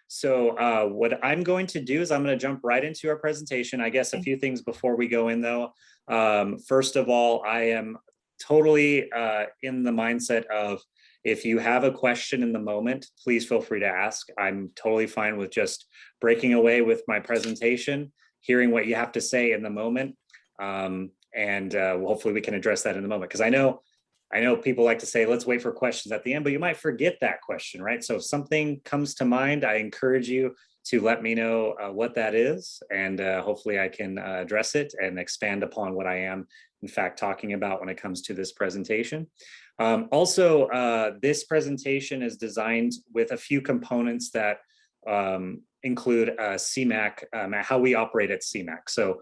So what I'm going to do is I'm going to jump right into our presentation. I guess a few things before we go in though. First of all, I am totally in the mindset of, if you have a question in the moment, please feel free to ask. I'm totally fine with just breaking away with my presentation, hearing what you have to say in the moment. Hopefully we can address that in the moment. Because I know people like to say, let's wait for questions at the end, but you might forget that question, right? So if something comes to mind, I encourage you to let me know what that is. And hopefully I can address it and expand upon what I am, in fact, talking about when it comes to this presentation. This presentation is designed with a few components that include Cmac, how we operate at Cmac. So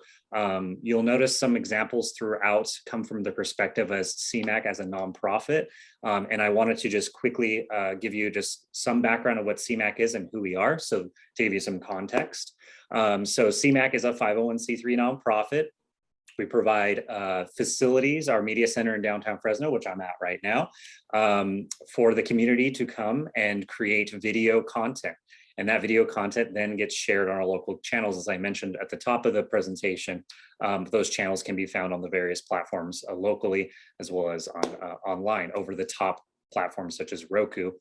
you'll notice some examples throughout come from the perspective as Cmac as a nonprofit. And I wanted to just quickly give you just some background of what Cmac is and who we are. So to give you some context. So Cmac is a 501c3 nonprofit. We provide facilities, our media center in downtown Fresno, which I'm at right now, for the community to come and create video content. And that video content then gets shared on our local channels, as I mentioned at the top of the presentation. Those channels can be found on the various platforms locally, as well as online, over the top platforms such as Roku.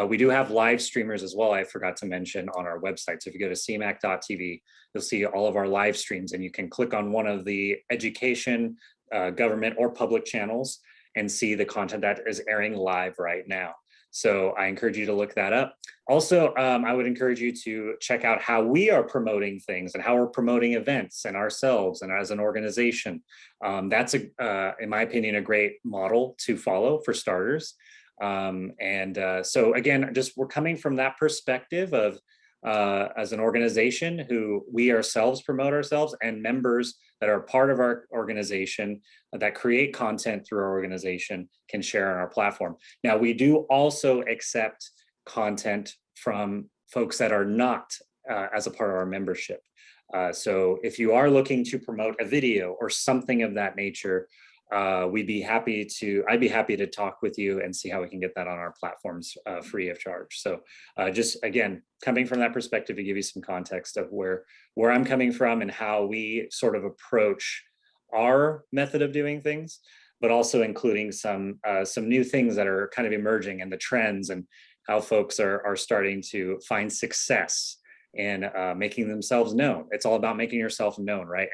We do have live streamers as well, I forgot to mention, on our website. So if you go to cmac.tv, you'll see all of our live streams, and you can click on one of the education, government, or public channels and see the content that is airing live right now. So I encourage you to look that up. Also, I would encourage you to check out how we are promoting things and how we're promoting events and ourselves and as an organization. That's, in my opinion, a great model to follow for starters. So again, we're coming from that perspective of as an organization who we ourselves promote ourselves, and members that are part of our organization that create content through our organization can share on our platform. Now, we do also accept content from folks that are not as a part of our membership. So if you are looking to promote a video or something of that nature, I'd be happy to talk with you and see how we can get that on our platforms free of charge. So just again, coming from that perspective to give you some context of where I'm coming from and how we sort of approach our method of doing things, but also including some new things that are kind of emerging, and the trends and how folks are starting to find success in making themselves known. It's all about making yourself known, right?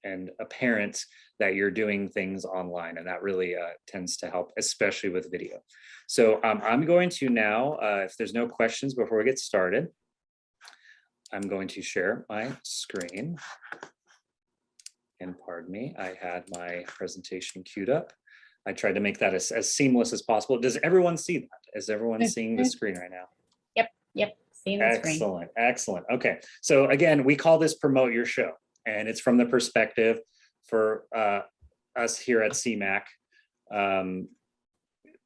And apparent that you're doing things online, and that really tends to help, especially with video. So I'm going to now, if there's no questions before we get started, I'm going to share my screen. And pardon me, I had my presentation queued up. I tried to make that as seamless as possible. Does everyone see that? Is everyone seeing the screen right now? Yep, seeing the screen. Excellent. Okay, so again, we call this Promote Your Show. And it's from the perspective for us here at Cmac,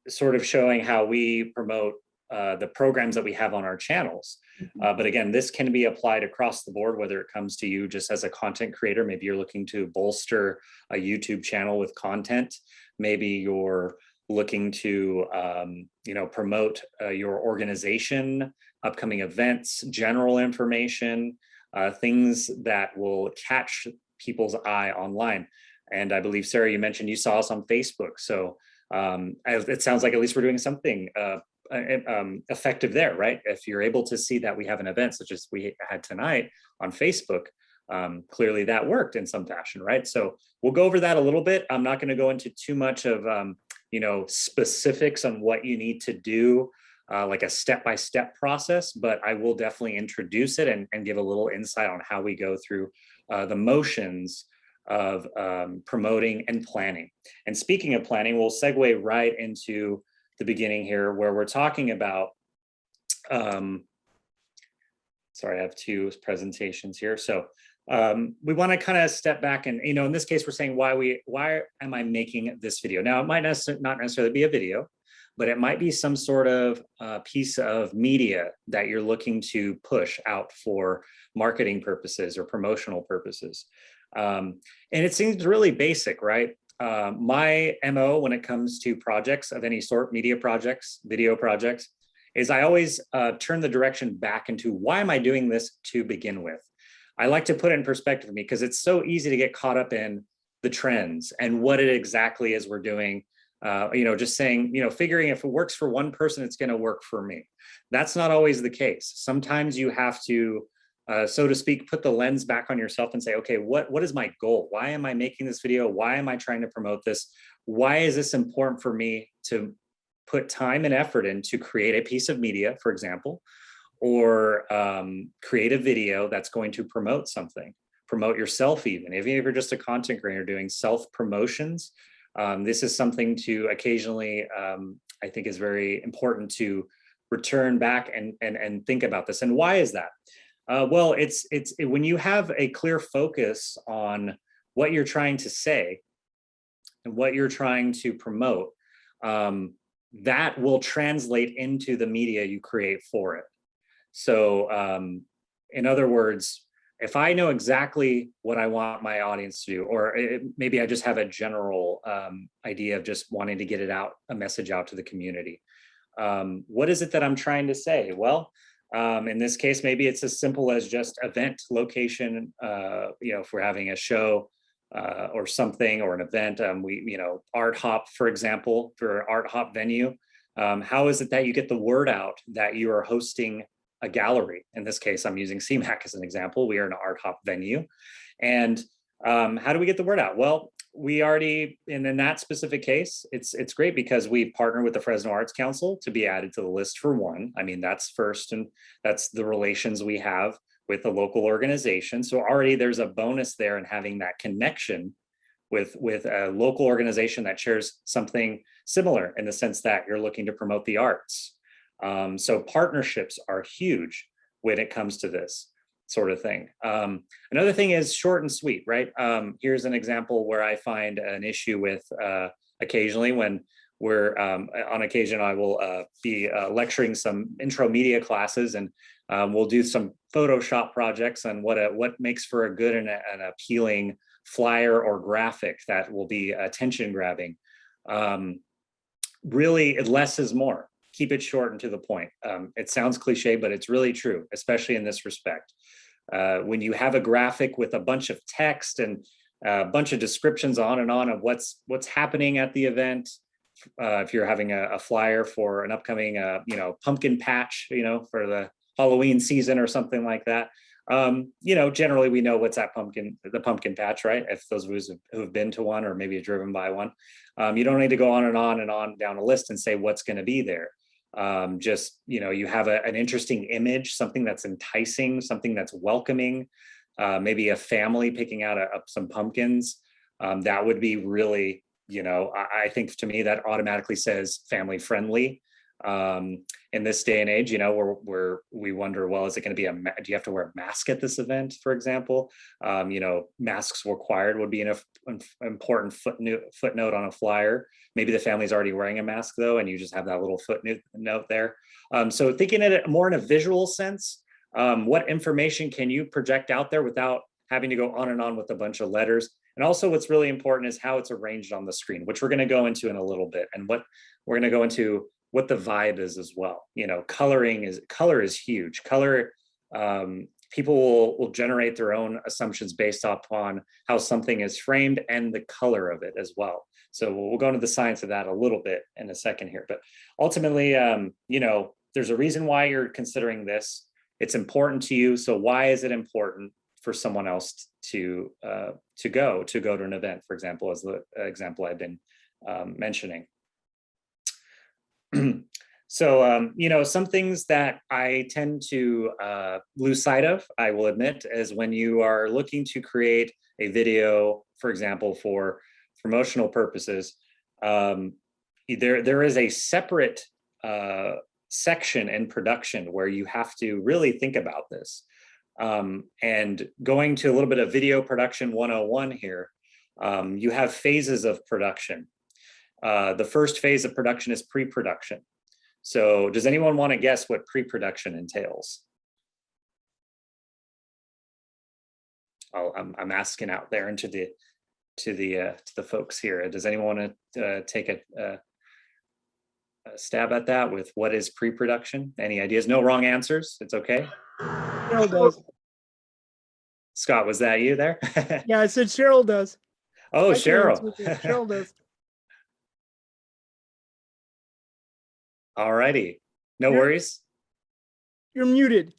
sort of showing how we promote the programs that we have on our channels. But again, this can be applied across the board, whether it comes to you just as a content creator. Maybe you're looking to bolster a YouTube channel with content. Maybe you're looking to promote your organization, upcoming events, general information, things that will catch people's eye online. And I believe, Sarah, you mentioned you saw us on Facebook. So it sounds like at least we're doing something effective there, right? If you're able to see that we have an event such as we had tonight on Facebook, clearly that worked in some fashion, right? So we'll go over that a little bit. I'm not going to go into too much of specifics on what you need to do, like a step-by-step process, but I will definitely introduce it and give a little insight on how we go through the motions of promoting and planning. And speaking of planning, we'll segue right into the beginning here, where we're talking about, sorry, I have two presentations here. So we want to kind of step back and, in this case, we're saying why am I making this video? Now, it might not necessarily be a video, but it might be some sort of piece of media that you're looking to push out for marketing purposes or promotional purposes. And it seems really basic, right? My MO when it comes to projects of any sort, media projects, video projects, is I always turn the direction back into why am I doing this to begin with? I like to put it in perspective for me because it's so easy to get caught up in the trends and what it exactly is we're doing. Just saying, figuring if it works for one person, it's going to work for me. That's not always the case. Sometimes you have to, so to speak, put the lens back on yourself and say, okay, what is my goal? Why am I making this video? Why am I trying to promote this? Why is this important for me to put time and effort in to create a piece of media, for example, or create a video that's going to promote something, promote yourself even if you're just a content creator doing self-promotions. This is something to occasionally, I think is very important to return back and think about this. And why is that? Well, it's when you have a clear focus on what you're trying to say and what you're trying to promote, that will translate into the media you create for it. So in other words, if I know exactly what I want my audience to do, or maybe I just have a general idea of just wanting to get it out, a message out to the community. What is it that I'm trying to say? Well, in this case, maybe it's as simple as just event location. If we're having a show or something, or an event, Art Hop, for example, for Art Hop venue. How is it that you get the word out that you are hosting a gallery? In this case, I'm using Cmac as an example. We are an Art Hop venue. And how do we get the word out? Well, we already, in that specific case, it's great because we partner with the Fresno Arts Council to be added to the list for one. I mean, that's first, and that's the relations we have with the local organization. So already there's a bonus there in having that connection with a local organization that shares something similar in the sense that you're looking to promote the arts. So partnerships are huge when it comes to this sort of thing. Another thing is short and sweet, right? Here's an example where I find an issue with occasionally when we're on occasion, I will be lecturing some intro media classes, and we'll do some Photoshop projects on what makes for a good and an appealing flyer or graphic that will be attention grabbing. Really, less is more. Keep it short and to the point. It sounds cliche, but it's really true, especially in this respect. When you have a graphic with a bunch of text and a bunch of descriptions on and on of what's happening at the event, if you're having a flyer for an upcoming, pumpkin patch, for the Halloween season or something like that, generally we know what's at the pumpkin patch, right? If those of us who have been to one or maybe driven by one, you don't need to go on and on down a list and say what's going to be there. You have an interesting image, something that's enticing, something that's welcoming, maybe a family picking out some pumpkins. That would be really, I think to me that automatically says family friendly. In this day and age, where we wonder, well, is it going to be do you have to wear a mask at this event, for example? Masks required would be an important footnote on a flyer. Maybe the family's already wearing a mask though, and you just have that little footnote there. So thinking it more in a visual sense, what information can you project out there without having to go on and on with a bunch of letters? And also what's really important is how it's arranged on the screen, which we're going to go into in a little bit, and what we're going to go into what the vibe is as well. Color is huge. Color, people will generate their own assumptions based upon how something is framed and the color of it as well. So we'll go into the science of that a little bit in a second here. But ultimately, there's a reason why you're considering this. It's important to you. So why is it important for someone else to go to an event, for example, as the example I've been mentioning? So, some things that I tend to lose sight of, I will admit, is when you are looking to create a video, for example, for promotional purposes, there is a separate section in production where you have to really think about this. And going to a little bit of video production 101 here, you have phases of production. The first phase of production is pre-production. So does anyone want to guess what pre-production entails? I'm asking out there into to the folks here. Does anyone want to take a stab at that with what is pre-production? Any ideas? No wrong answers. It's okay. Cheryl does. Scott, was that you there? Yeah, I said Cheryl does. Oh, I can Cheryl. answer with you. Cheryl does. All righty. No You're- worries. You're muted.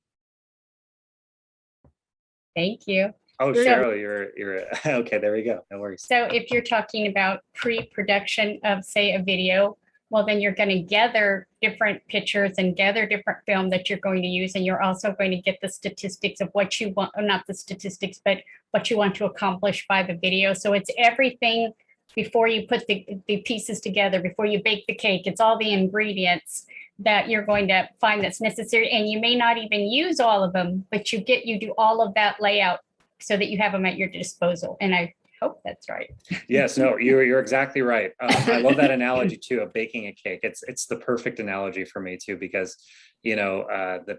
Thank you. Oh, There you Cheryl, you're okay. There we go. No worries. So if you're talking about pre-production of, say, a video, well, then you're going to gather different pictures and gather different film that you're going to use. And you're also going to get the statistics of what you want, or not the statistics, but what you want to accomplish by the video. So it's everything before you put the pieces together, before you bake the cake. It's all the ingredients that you're going to find that's necessary. And you may not even use all of them, but you do all of that layout so that you have them at your disposal. And I hope that's right. Yes, no, you're exactly right. I love that analogy too of baking a cake. It's the perfect analogy for me too, because the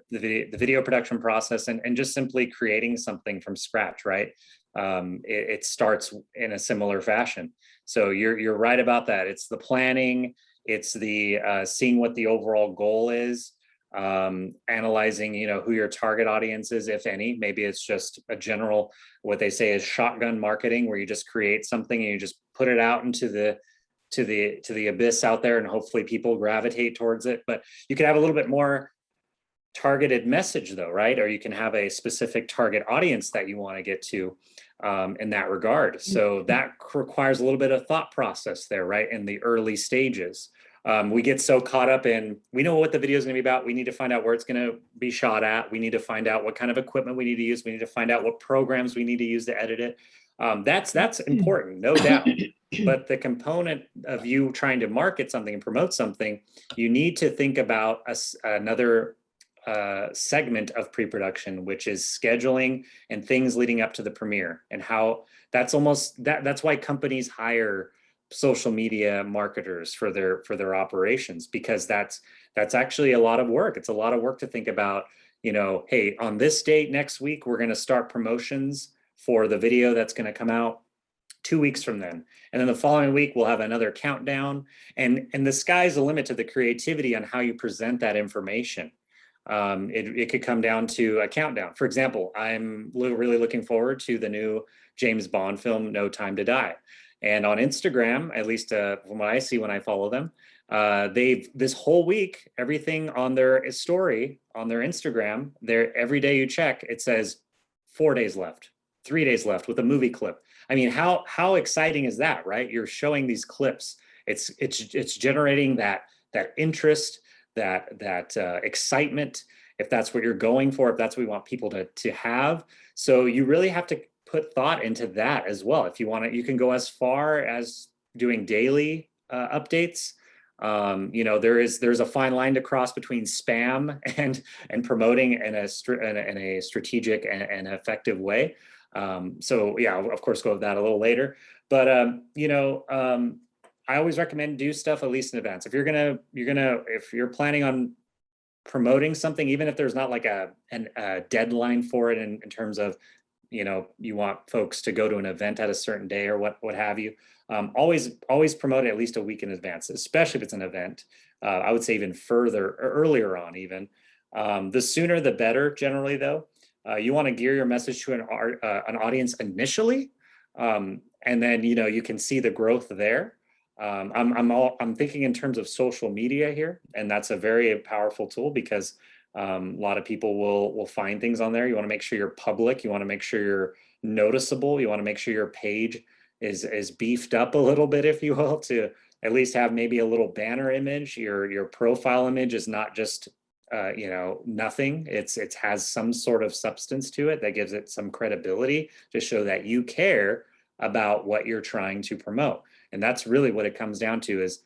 video production process and just simply creating something from scratch, right? It starts in a similar fashion. So you're right about that. It's the planning, it's the seeing what the overall goal is, analyzing who your target audience is, if any. Maybe it's just a general, what they say is shotgun marketing, where you just create something and you just put it out into the abyss out there, and hopefully people gravitate towards it. But you could have a little bit more targeted message though, right? Or you can have a specific target audience that you want to get to in that regard. So that requires a little bit of thought process there, right? In the early stages. We get so caught up in, we know what the video is going to be about. We need to find out where it's going to be shot at. We need to find out what kind of equipment we need to use. We need to find out what programs we need to use to edit it. That's important, no doubt. But the component of you trying to market something and promote something, you need to think about another segment of pre-production, which is scheduling and things leading up to the premiere, and how that's why companies hire social media marketers for their operations, because that's actually a lot of work. It's a lot of work to think about, hey, on this date next week, we're going to start promotions for the video that's going to come out 2 weeks from then. And then the following week, we'll have another countdown. And the sky's the limit to the creativity on how you present that information. It could come down to a countdown. For example, I'm really looking forward to the new James Bond film, No Time to Die. And on Instagram, at least from what I see when I follow them, they've this whole week, everything on their story, on their Instagram, every day you check, it says 4 days left, 3 days left with a movie clip. I mean, how exciting is that, right? You're showing these clips. It's generating that interest, that excitement, if that's what you're going for, if that's what we want people to have. So you really have to put thought into that as well. If you want to, you can go as far as doing daily updates. There's a fine line to cross between spam and promoting in a strategic and effective way. So yeah, of course, go with that a little later. But I always recommend do stuff at least in advance. If you're planning on promoting something, even if there's not like a deadline for it in terms of, you want folks to go to an event at a certain day or what have you, always promote it at least a week in advance, especially if it's an event. I would say even earlier on even. The sooner the better generally though. You want to gear your message to an audience initially, and then you can see the growth there. I'm thinking in terms of social media here, and that's a very powerful tool because a lot of people will find things on there. You want to make sure you're public. You want to make sure you're noticeable. You want to make sure your page is beefed up a little bit, if you will, to at least have maybe a little banner image. Your profile image is not just nothing. It has some sort of substance to it that gives it some credibility to show that you care about what you're trying to promote. And that's really what it comes down to, is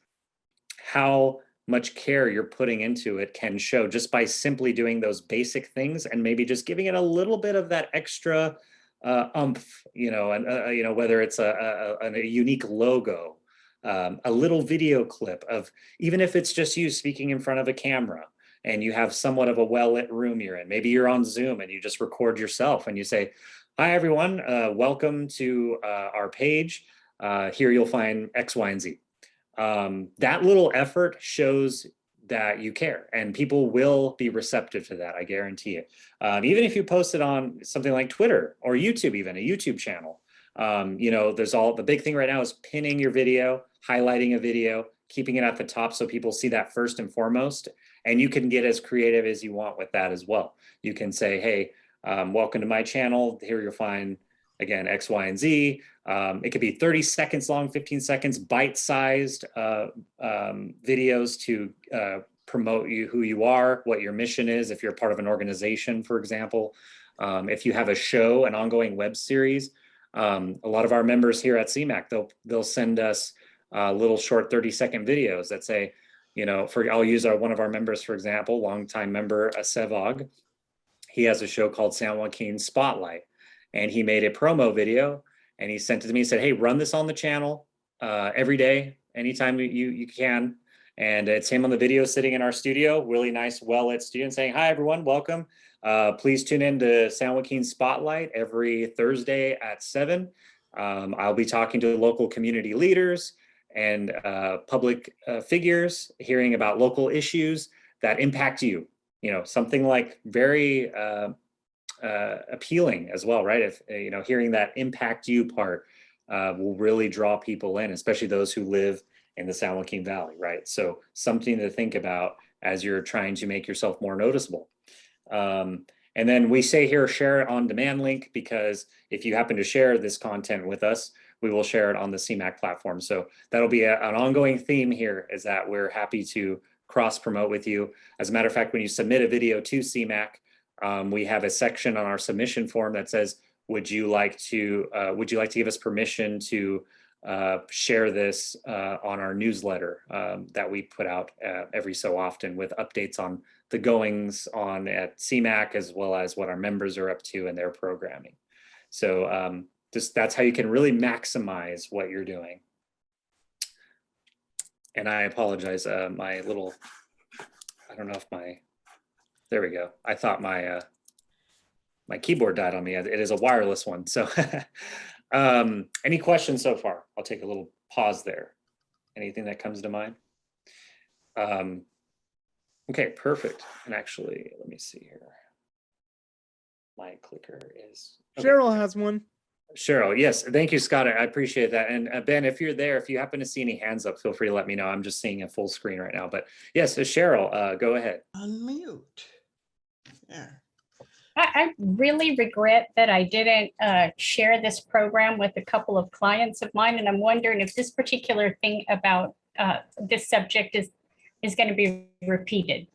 how much care you're putting into it can show just by simply doing those basic things, and maybe just giving it a little bit of that extra umph, and whether it's a unique logo, a little video clip of, even if it's just you speaking in front of a camera and you have somewhat of a well-lit room you're in. Maybe you're on Zoom and you just record yourself and you say, "Hi everyone, welcome to our page. Here you'll find X, Y, and Z." that little effort shows that you care, and people will be receptive to that. I guarantee it. Even if you post it on something like Twitter or YouTube, even a YouTube channel, you know, the big thing right now is pinning your video, highlighting a video, keeping it at the top so people see that first and foremost. And you can get as creative as you want with that as well. You can say, hey, welcome to my channel. Here you'll find, again, X, Y, and Z. It could be 30 seconds long, 15 seconds, bite-sized videos to promote who you are, what your mission is, if you're part of an organization, for example. If you have a show, an ongoing web series, a lot of our members here at Cmac, they'll send us little short 30-second videos that say, you know, I'll use one of our members, for example, longtime member, Sevog. He has a show called San Joaquin Spotlight, and he made a promo video and he sent it to me and said, hey, run this on the channel every day, anytime you can. And it's him on the video sitting in our studio, really nice, well-lit studio, and saying, hi, everyone, welcome. Please tune in to San Joaquin Spotlight every Thursday at 7. I'll be talking to local community leaders and public figures, hearing about local issues that impact you. You know, something like very appealing as well, right? If you know, hearing that impact you part will really draw people in, especially those who live in the San Joaquin Valley, right? So something to think about as you're trying to make yourself more noticeable. And then we say here, share it on demand link, because if you happen to share this content with us, we will share it on the Cmac platform. So that'll be an ongoing theme here, is that we're happy to cross promote with you. As a matter of fact, when you submit a video to Cmac, we have a section on our submission form that says, would you like to give us permission to share this on our newsletter that we put out every so often, with updates on the goings on at Cmac, as well as what our members are up to in their programming. So that's how you can really maximize what you're doing. And I apologize, my little, I don't know if there we go. I thought my keyboard died on me. It is a wireless one. So any questions so far? I'll take a little pause there. Anything that comes to mind? Okay, perfect. And actually, let me see here. My clicker is. Okay. Cheryl has one. Cheryl, yes. Thank you, Scott. I appreciate that. And Ben, if you're there, if you happen to see any hands up, feel free to let me know. I'm just seeing a full screen right now. But yes, Cheryl, go ahead. Unmute. Yeah. I really regret that I didn't share this program with a couple of clients of mine. And I'm wondering if this particular thing about this subject is going to be repeated.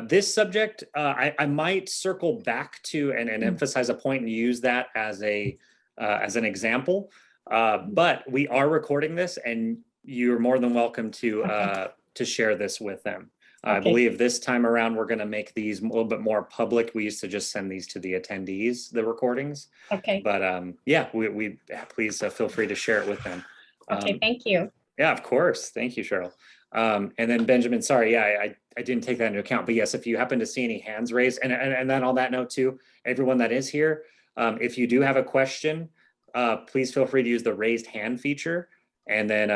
This subject, I might circle back to and emphasize a point and use that as an example. But we are recording this, and you're more than welcome to share this with them. I believe this time around, we're going to make these a little bit more public. We used to just send these to the attendees, the recordings. Okay. But yeah, we please feel free to share it with them. Okay, thank you. Yeah, of course. Thank you, Cheryl. And then Benjamin, sorry, yeah, I didn't take that into account. But yes, if you happen to see any hands raised, and then on that note too, everyone that is here, if you do have a question, please feel free to use the raised hand feature, and then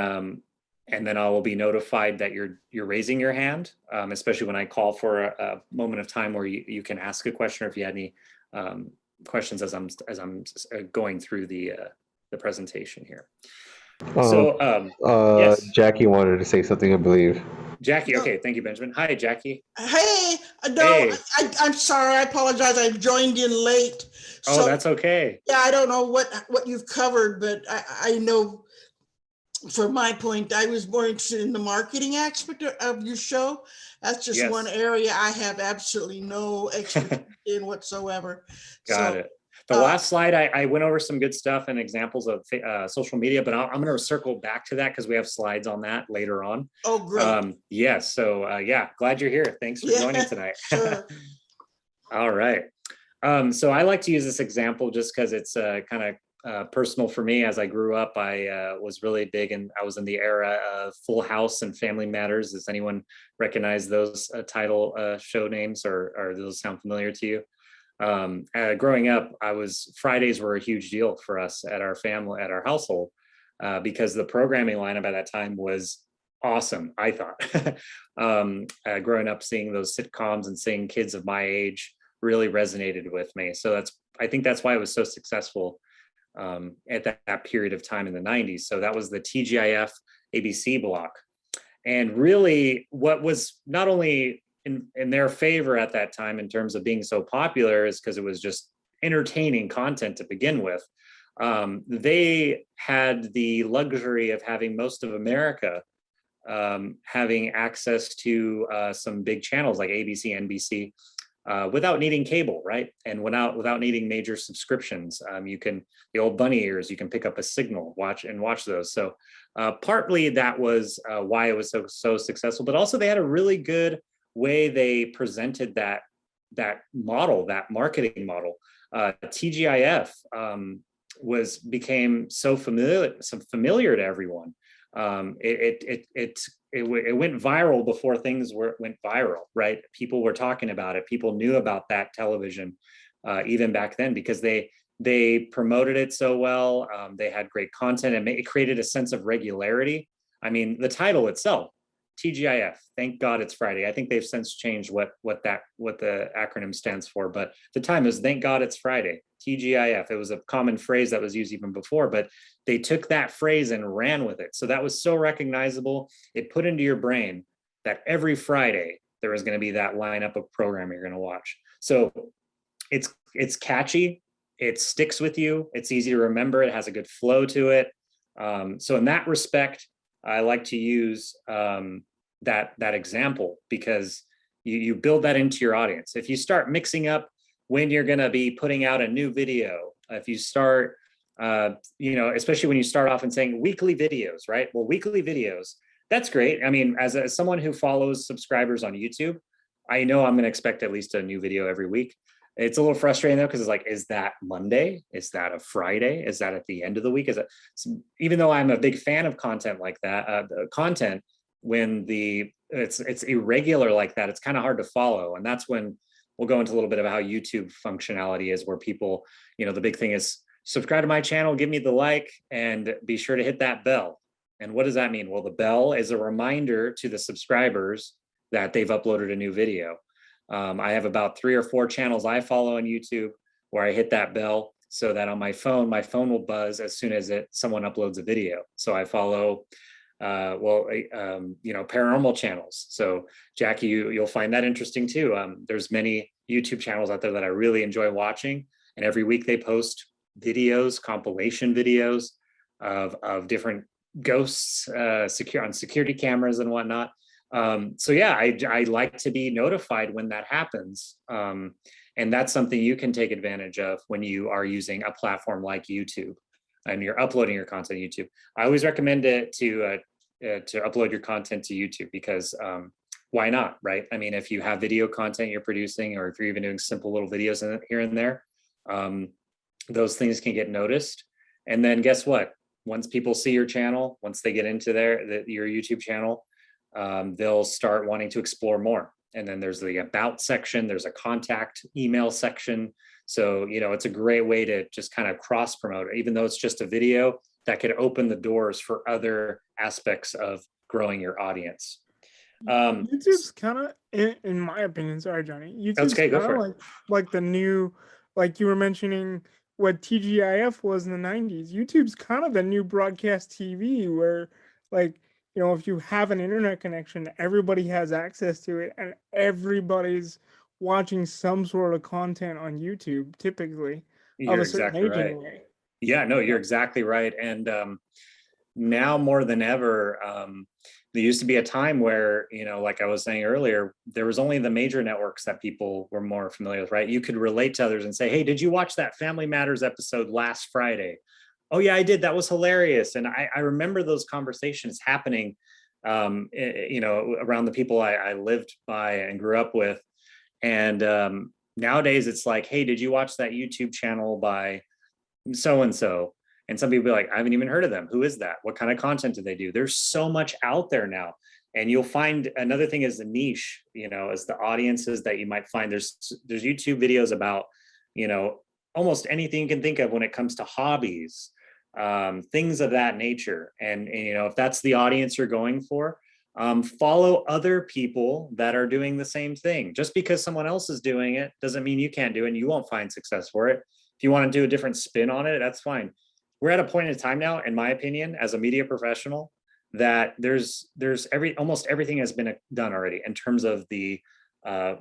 I will be notified that you're raising your hand, especially when I call for a moment of time where you can ask a question, or if you had any questions as I'm going through the presentation here. Yes. Jackie wanted to say something, I believe. Jackie, okay, thank you, Benjamin. Hi, Jackie. Hey, no, Hey. I'm sorry, I apologize. I joined in late. Oh, so, that's okay. Yeah, I don't know what you've covered, but I know from my point, I was more interested in the marketing aspect of your show. That's just one area I have absolutely no expertise in whatsoever. Got it. The last slide, I went over some good stuff and examples of social media, but I'm going to circle back to that because we have slides on that later on. Oh, great. Yes. So yeah, glad you're here. Thanks for joining tonight. Sure. All right. So I like to use this example just because it's kind of personal for me. As I grew up, I was really big, and I was in the era of Full House and Family Matters. Does anyone recognize those title show names, or those sound familiar to you? Growing up, Fridays were a huge deal for us at our family, at our household. because the programming lineup at that time was awesome, I thought. Growing up, seeing those sitcoms and seeing kids of my age really resonated with me. So I think that's why it was so successful at that period of time in the 90s. So that was the TGIF ABC block. And really what was not only in their favor at that time in terms of being so popular is because it was just entertaining content to begin with. They had the luxury of having most of America having access to some big channels like ABC, NBC, without needing cable, right? And without needing major subscriptions. The old bunny ears, you can pick up a signal, watch those. So partly that was why it was so successful, but also they had a really good way they presented that marketing model. TGIF became so familiar to everyone. It went viral before things went viral, right? People were talking about it. People knew about that television even back then because they promoted it so well. They had great content and it created a sense of regularity. I mean, the title itself, TGIF, thank God it's Friday. I think they've since changed what the acronym stands for, but the time is thank God it's Friday, TGIF. It was a common phrase that was used even before, but they took that phrase and ran with it. So that was so recognizable. It put into your brain that every Friday there was going to be that lineup of programming you're going to watch. So it's catchy. It sticks with you. It's easy to remember. It has a good flow to it. So in that respect, I like to use that example because you build that into your audience. If you start mixing up when you're going to be putting out a new video, if you start, especially when you start off and saying weekly videos, right? Well, weekly videos, that's great. I mean, as someone who follows subscribers on YouTube, I know I'm going to expect at least a new video every week. It's a little frustrating though, because it's like, is that Monday? Is that a Friday? Is that at the end of the week? Even though I'm a big fan of content like that, content when it's irregular like that, it's kind of hard to follow. And that's when we'll go into a little bit of how YouTube functionality is, where people, the big thing is subscribe to my channel, give me the like, and be sure to hit that bell. And what does that mean? Well, the bell is a reminder to the subscribers that they've uploaded a new video. I have about 3 or 4 channels I follow on YouTube where I hit that bell so that on my phone will buzz as soon as someone uploads a video. So I follow, paranormal channels. So Jackie, you'll find that interesting too. There's many YouTube channels out there that I really enjoy watching, and every week they post videos, compilation videos of different ghosts on security cameras and whatnot. So yeah, I like to be notified when that happens. And that's something you can take advantage of when you are using a platform like YouTube and you're uploading your content to YouTube. I always recommend it to upload your content to YouTube because why not, right? I mean, if you have video content you're producing, or if you're even doing simple little videos here and there, those things can get noticed. And then guess what? Once people see your channel, once they get into your YouTube channel, they'll start wanting to explore more. And then there's the about section, there's a contact email section. So, it's a great way to just kind of cross promote, even though it's just a video that could open the doors for other aspects of growing your audience. YouTube's kind of, in my opinion, sorry, Johnny, YouTube's okay, go kind for of it. like the new, like you were mentioning what TGIF was in the 90s. YouTube's kind of the new broadcast TV where, like, if you have an internet connection, everybody has access to it, and everybody's watching some sort of content on YouTube, typically. You're Of a certain exactly age right. anyway. Yeah, no, you're exactly right. And now more than ever, there used to be a time where, like I was saying earlier, there was only the major networks that people were more familiar with, right? You could relate to others and say, hey, did you watch that Family Matters episode last Friday? Oh yeah, I did. That was hilarious. And I remember those conversations happening, around the people I lived by and grew up with. And nowadays it's like, hey, did you watch that YouTube channel by so-and-so? And some people be like, I haven't even heard of them. Who is that? What kind of content do they do? There's so much out there now. And you'll find another thing is the niche, as the audiences that you might find. There's YouTube videos about, almost anything you can think of when it comes to hobbies, things of that nature. And if that's the audience you're going for, follow other people that are doing the same thing. Just because someone else is doing it doesn't mean you can't do it and you won't find success for it. If you want to do a different spin on it, that's fine. We're at a point in time now, in my opinion, as a media professional, that there's almost everything has been done already in terms of the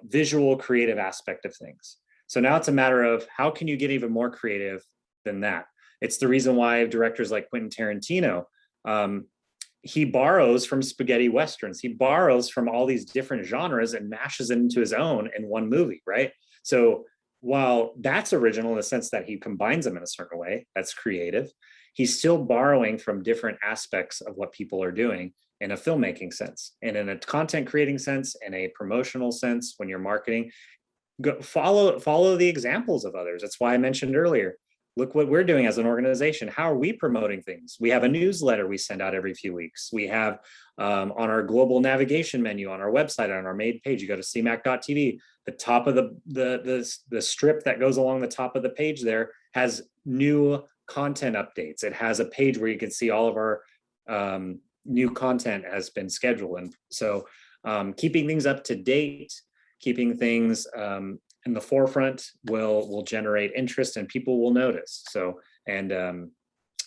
visual creative aspect of things. So now it's a matter of how can you get even more creative than that? It's the reason why directors like Quentin Tarantino, he borrows from spaghetti westerns. He borrows from all these different genres and mashes it into his own in one movie, right? So while that's original in the sense that he combines them in a certain way, that's creative, he's still borrowing from different aspects of what people are doing in a filmmaking sense, and in a content creating sense, in a promotional sense, when you're marketing. Follow the examples of others. That's why I mentioned earlier, look what we're doing as an organization. How are we promoting things? We have a newsletter we send out every few weeks. We have on our global navigation menu on our website, on our main page, you go to cmac.tv, the top of the strip that goes along the top of the page there has new content updates. It has a page where you can see all of our new content has been scheduled. And so keeping things up to date, keeping things in the forefront will generate interest and people will notice. So, and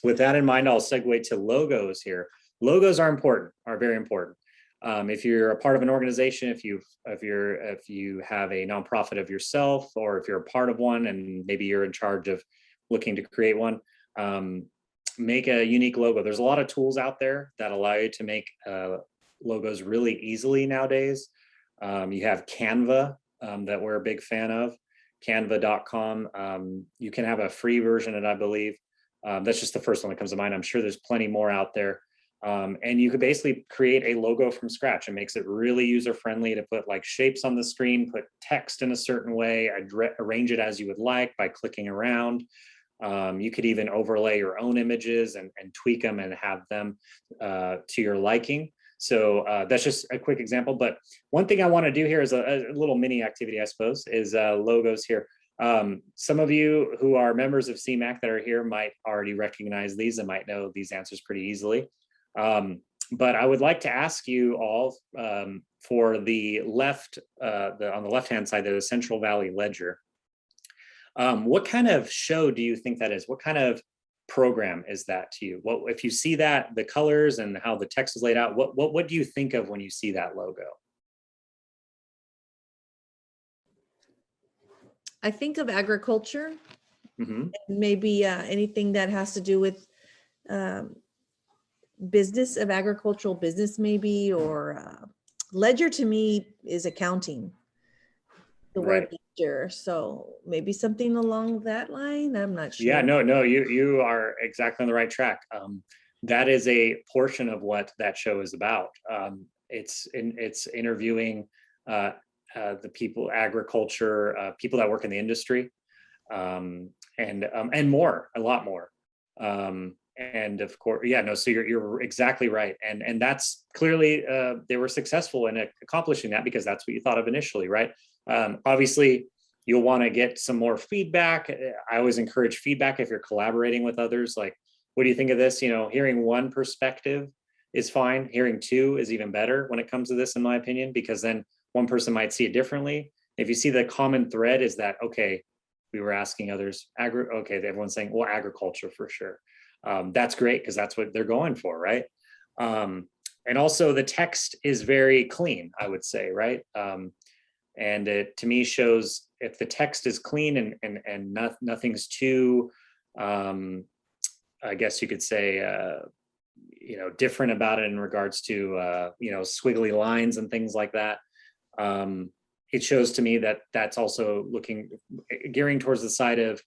with that in mind, I'll segue to logos here. Logos are important, are very important. If you're a part of an organization, if you have a nonprofit of yourself, or if you're a part of one and maybe you're in charge of looking to create one, make a unique logo. There's a lot of tools out there that allow you to make logos really easily nowadays. You have Canva that we're a big fan of, canva.com. You can have a free version of it, I believe. That's just the first one that comes to mind. I'm sure there's plenty more out there. And you could basically create a logo from scratch. It makes it really user-friendly to put like shapes on the screen, put text in a certain way, arrange it as you would like by clicking around. You could even overlay your own images and tweak them and have them to your liking. So that's just a quick example. But one thing I want to do here is a little mini activity, I suppose, is logos here. Some of you who are members of Cmac that are here might already recognize these and might know these answers pretty easily. But I would like to ask you all for the left, on the left-hand side, the Central Valley Ledger. What kind of show do you think that is? What kind of program is that to you? What, if you see that, the colors and how the text is laid out, what do you think of when you see that logo? I think of agriculture, Mm-hmm. maybe anything that has to do with business, of agricultural business maybe, or ledger to me is accounting, the word ledger. So maybe something along that line. I'm not sure. Yeah, no, you are exactly on the right track. That is a portion of what that show is about. It's interviewing the people, agriculture, people that work in the industry, and more, a lot more. And of course, yeah, no, so you're exactly right. And that's clearly, they were successful in accomplishing that because that's what you thought of initially, right? Obviously, you'll want to get some more feedback. I always encourage feedback if you're collaborating with others. Like, what do you think of this? You know, hearing one perspective is fine. Hearing two is even better when it comes to this, in my opinion, because then one person might see it differently. If you see the common thread is that, okay, we were asking others, okay, everyone's saying, well, agriculture for sure. That's great because that's what they're going for, right? And also the text is very clean, I would say, right? And it to me shows if the text is clean and nothing's too, I guess you could say, you know, different about it in regards to, you know, squiggly lines and things like that. It shows to me that that's also gearing towards the side of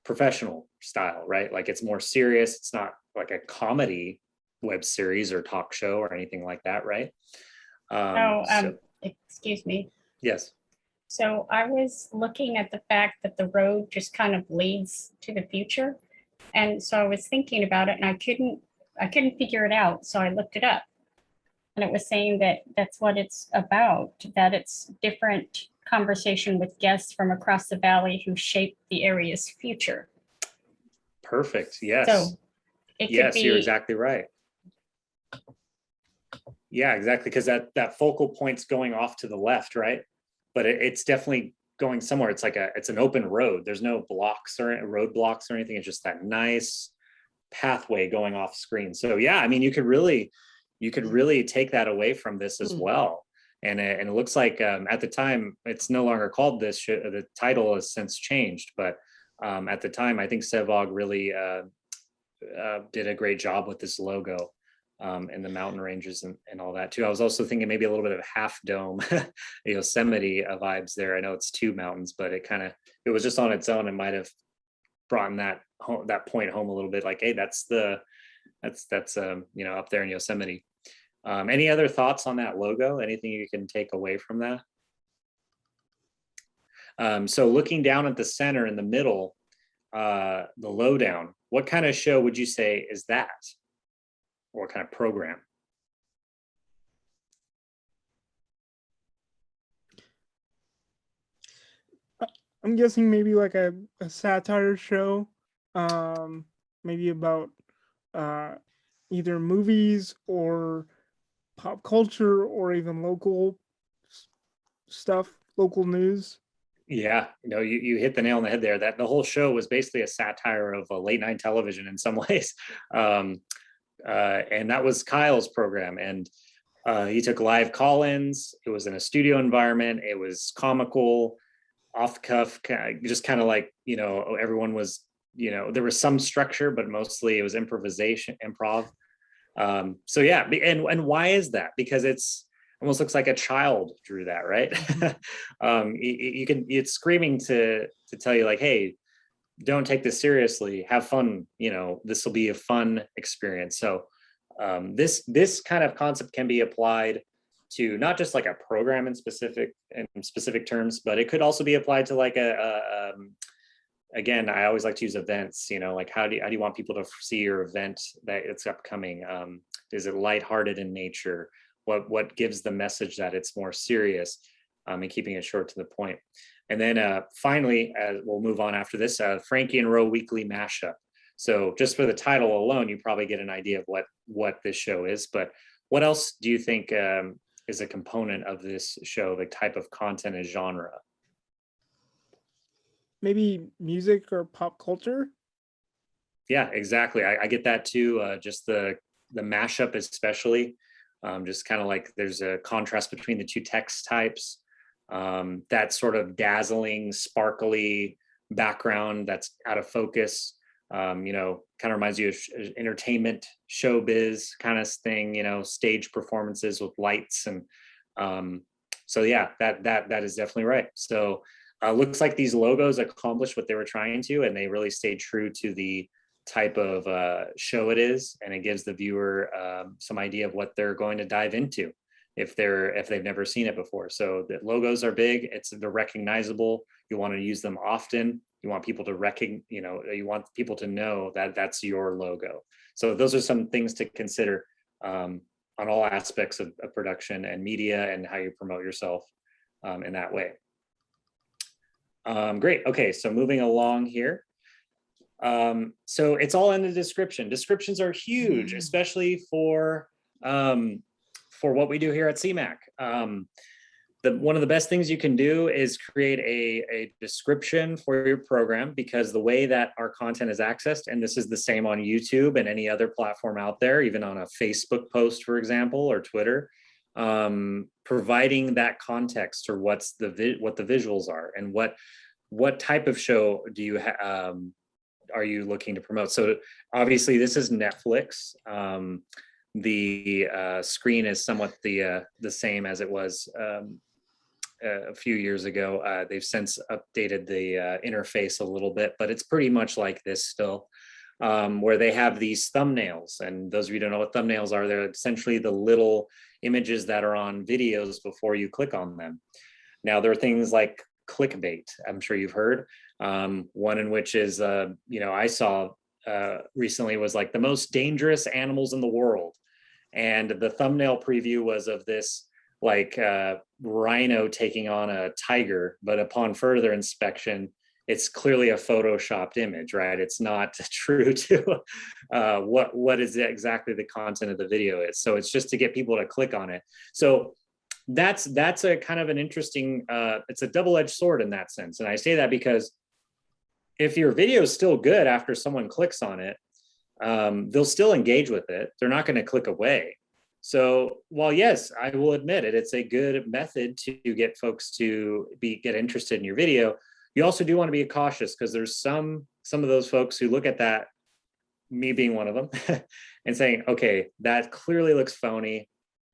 professional style, right? Like it's more serious. It's not like a comedy web series or talk show or anything like that, right? Excuse me. Yes. So I was looking at the fact that the road just kind of leads to the future. And so I was thinking about it and I couldn't figure it out. So I looked it up and it was saying that that's what it's about, that it's different conversation with guests from across the valley who shape the area's future. Perfect. Yes. So It could Yes, you're be, exactly right. Yeah, exactly, because that focal point's going off to the left, right? But it's definitely going somewhere. It's like it's an open road. There's no blocks or roadblocks or anything. It's just that nice pathway going off screen. So yeah, I mean, you could really take that away from this as well. And it looks like at the time, it's no longer called this. The title has since changed, but at the time, I think Sevog really did a great job with this logo and the mountain ranges and all that too. I was also thinking maybe a little bit of Half Dome Yosemite vibes there. I know it's two mountains, but it was just on its own. It might have brought that point home a little bit, like, hey, that's up there in Yosemite. Any other thoughts on that logo? Anything you can take away from that? So looking down at the center in the middle, the lowdown, what kind of show would you say is that? Or what kind of program? I'm guessing maybe like a satire show, maybe about either movies or pop culture or even local stuff, local news. Yeah, you hit the nail on the head there. That the whole show was basically a satire of late night television in some ways. And that was Kyle's program. And he took live call-ins. It was in a studio environment. It was comical, off the cuff, just kind of like, everyone was, there was some structure, but mostly it was improv. So yeah, and why is that? Because it's almost looks like a child drew that, right? It's screaming to tell you like, hey, don't take this seriously, have fun, this will be a fun experience. So this kind of concept can be applied to not just like a program in specific terms, but it could also be applied to like again, I always like to use events, like how do you want people to see your event that it's upcoming? Is it lighthearted in nature? What gives the message that it's more serious, and keeping it short to the point? And then finally, we'll move on after this, Frankie and Roe Weekly Mashup. So just for the title alone, you probably get an idea of what this show is, but what else do you think is a component of this show, the type of content and genre? Maybe music or pop culture. Yeah, exactly. I get that too. Just the mashup, especially, just kind of like there's a contrast between the two text types. That sort of dazzling, sparkly background that's out of focus. Kind of reminds you of entertainment, showbiz kind of thing. Stage performances with lights and so yeah, that is definitely right. So looks like these logos accomplished what they were trying to, and they really stayed true to the type of show it is, and it gives the viewer some idea of what they're going to dive into if they've never seen it before. So the logos are big. They're recognizable. You want to use them often. You want people to you want people to know that that's your logo. So those are some things to consider on all aspects of production and media and how you promote yourself in that way. Great. Okay, so moving along here. So it's all in the description. Descriptions are huge, especially for what we do here at Cmac. One of the best things you can do is create a description for your program, because the way that our content is accessed, and this is the same on YouTube and any other platform out there, even on a Facebook post, for example, or Twitter, providing that context or what the visuals are and what type of show do you are you looking to promote. So obviously this is Netflix. The screen is somewhat the same as it was a few years ago. They've since updated the interface a little bit, but it's pretty much like this still, where they have these thumbnails. And those of you who don't know what thumbnails are, they're essentially the little images that are on videos before you click on them. Now, there are things like clickbait, I'm sure you've heard. One in which is, I saw recently was like the most dangerous animals in the world. And the thumbnail preview was of this like rhino taking on a tiger, but upon further inspection, it's clearly a photoshopped image, right? It's not true to what is exactly the content of the video is. So it's just to get people to click on it. So that's a kind of an interesting, it's a double-edged sword in that sense. And I say that because if your video is still good after someone clicks on it, they'll still engage with it. They're not going to click away. So while yes, I will admit it, it's a good method to get folks to get interested in your video. You also do want to be cautious because there's some of those folks who look at that, me being one of them, and saying, okay, that clearly looks phony.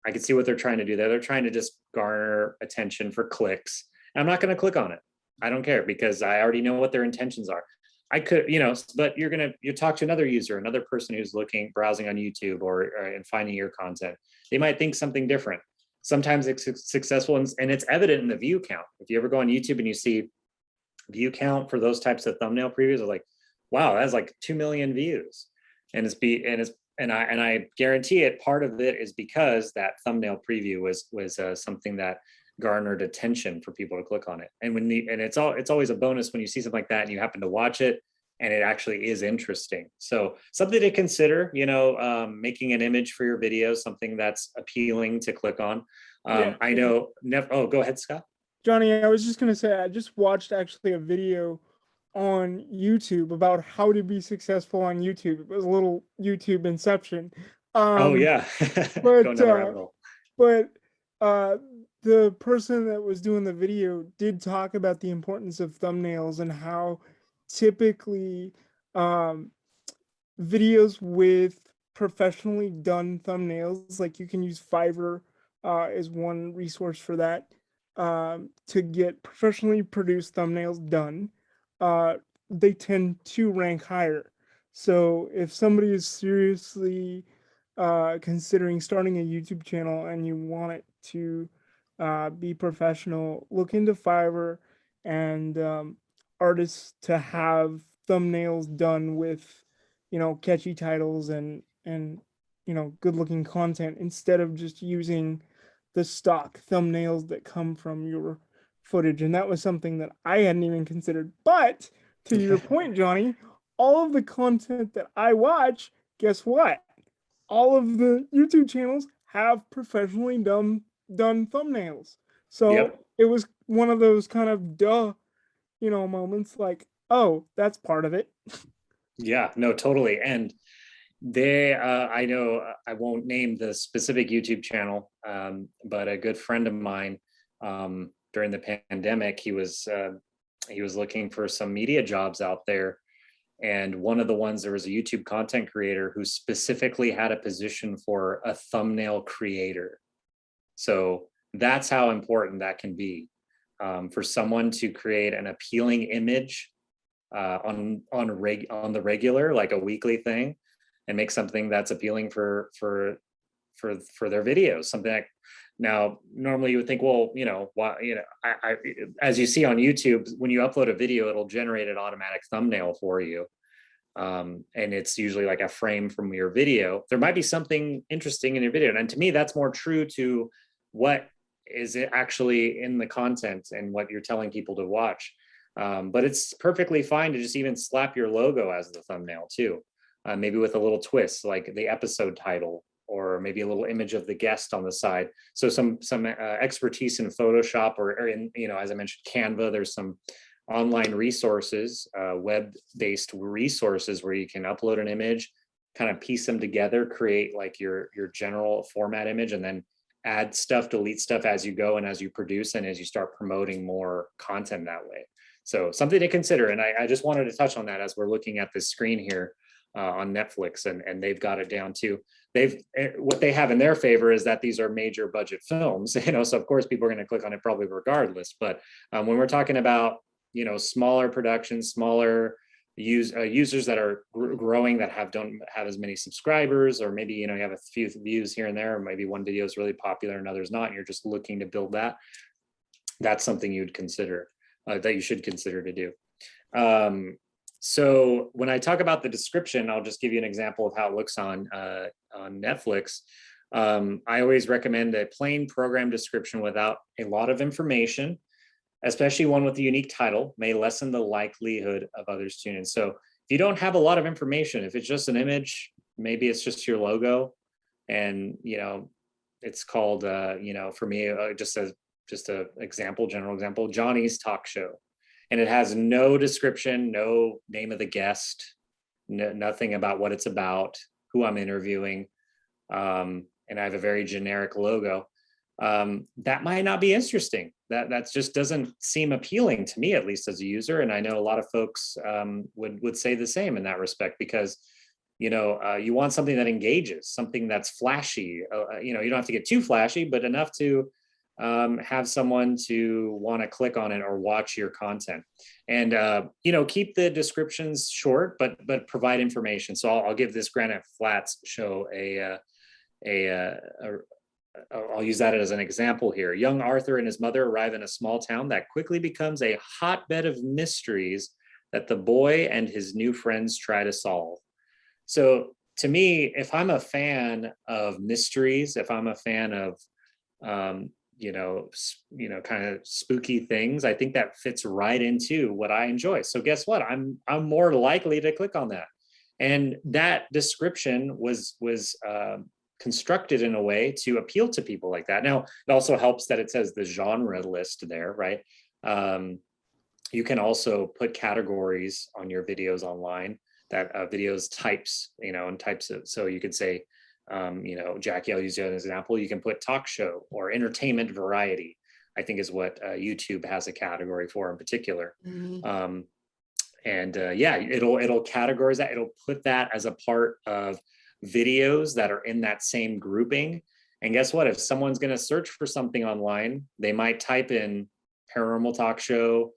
I can see what they're trying to do there. They're trying to just garner attention for clicks. And I'm not going to click on it. I don't care because I already know what their intentions are. I could, but you talk to another user, another person who's browsing on YouTube and finding your content. They might think something different. Sometimes it's successful and it's evident in the view count. If you ever go on YouTube and you see view count for those types of thumbnail previews, are like, wow, that's like 2 million views. And I guarantee it, part of it is because that thumbnail preview was something that garnered attention for people to click on it. And it's always a bonus when you see something like that and you happen to watch it and it actually is interesting. So something to consider, making an image for your video, something that's appealing to click on. I know, go ahead, Scott. Johnny, I was just going to say, I just watched actually a video on YouTube about how to be successful on YouTube. It was a little YouTube inception. Oh yeah. But the person that was doing the video did talk about the importance of thumbnails and how typically videos with professionally done thumbnails, like you can use Fiverr as one resource for that, to get professionally produced thumbnails done, they tend to rank higher. So if somebody is seriously considering starting a YouTube channel and you want it to be professional, look into Fiverr and artists to have thumbnails done with, catchy titles and good looking content instead of just using the stock thumbnails that come from your footage. And that was something that I hadn't even considered. But to your point, Johnny, all of the content that I watch, guess what? All of the YouTube channels have professionally done thumbnails. So It was one of those kind of moments like, oh, that's part of it. Yeah, no, totally. And I know I won't name the specific YouTube channel, but a good friend of mine, during the pandemic, he was looking for some media jobs out there. And one of the ones, there was a YouTube content creator who specifically had a position for a thumbnail creator. So that's how important that can be, for someone to create an appealing image on the regular, like a weekly thing, and make something that's appealing for their videos. Something like, now normally you would think, well, I as you see on YouTube, when you upload a video, it'll generate an automatic thumbnail for you. And it's usually like a frame from your video. There might be something interesting in your video. And to me, that's more true to what is it actually in the content and what you're telling people to watch. But it's perfectly fine to just even slap your logo as the thumbnail too. Maybe with a little twist, like the episode title, or maybe a little image of the guest on the side. So some expertise in Photoshop or in, as I mentioned, Canva. There's some online resources, web-based resources where you can upload an image, kind of piece them together, create like your general format image, and then add stuff, delete stuff as you go and as you produce and as you start promoting more content that way. So something to consider. And I just wanted to touch on that as we're looking at this screen here on Netflix, and they've got it down too. What they have in their favor is that these are major budget films, so of course people are going to click on it probably regardless. But when we're talking about, smaller productions, smaller users that are growing, that don't have as many subscribers, or maybe, you have a few views here and there, or maybe one video is really popular and others not, and you're just looking to build that, that's something you'd consider, that you should consider to do. So when I talk about the description, I'll just give you an example of how it looks on Netflix. I always recommend a plain program description without a lot of information. especially one with a unique title, may lessen the likelihood of others tuning in. So if you don't have a lot of information, if it's just an image, maybe it's just your logo, and it's called for me, just a general example, Johnny's Talk Show, and it has no description, no name of the guest, nothing about what it's about, who I'm interviewing, and I have a very generic logo. That might not be interesting. That just doesn't seem appealing to me, at least as a user. And I know a lot of folks would say the same in that respect, because you want something that engages, something that's flashy. You don't have to get too flashy, but enough to have someone to want to click on it or watch your content. And keep the descriptions short, but provide information. So I'll give this Granite Flats show I'll use that as an example here. Young Arthur and his mother arrive in a small town that quickly becomes a hotbed of mysteries that the boy and his new friends try to solve. So to me, if I'm a fan of mysteries, if I'm a fan of kind of spooky things, I think that fits right into what I enjoy. So guess what? I'm more likely to click on that. And that description was constructed in a way to appeal to people like that. Now, it also helps that it says the genre list there, right? You can also put categories on your videos online, that videos types, and types of, so you could say, Jackie, I'll use you as an example. You can put talk show or entertainment variety, I think is what YouTube has a category for in particular. Mm-hmm. It'll categorize that. It'll put that as a part of videos that are in that same grouping. And guess what? If someone's going to search for something online, they might type in paranormal talk show,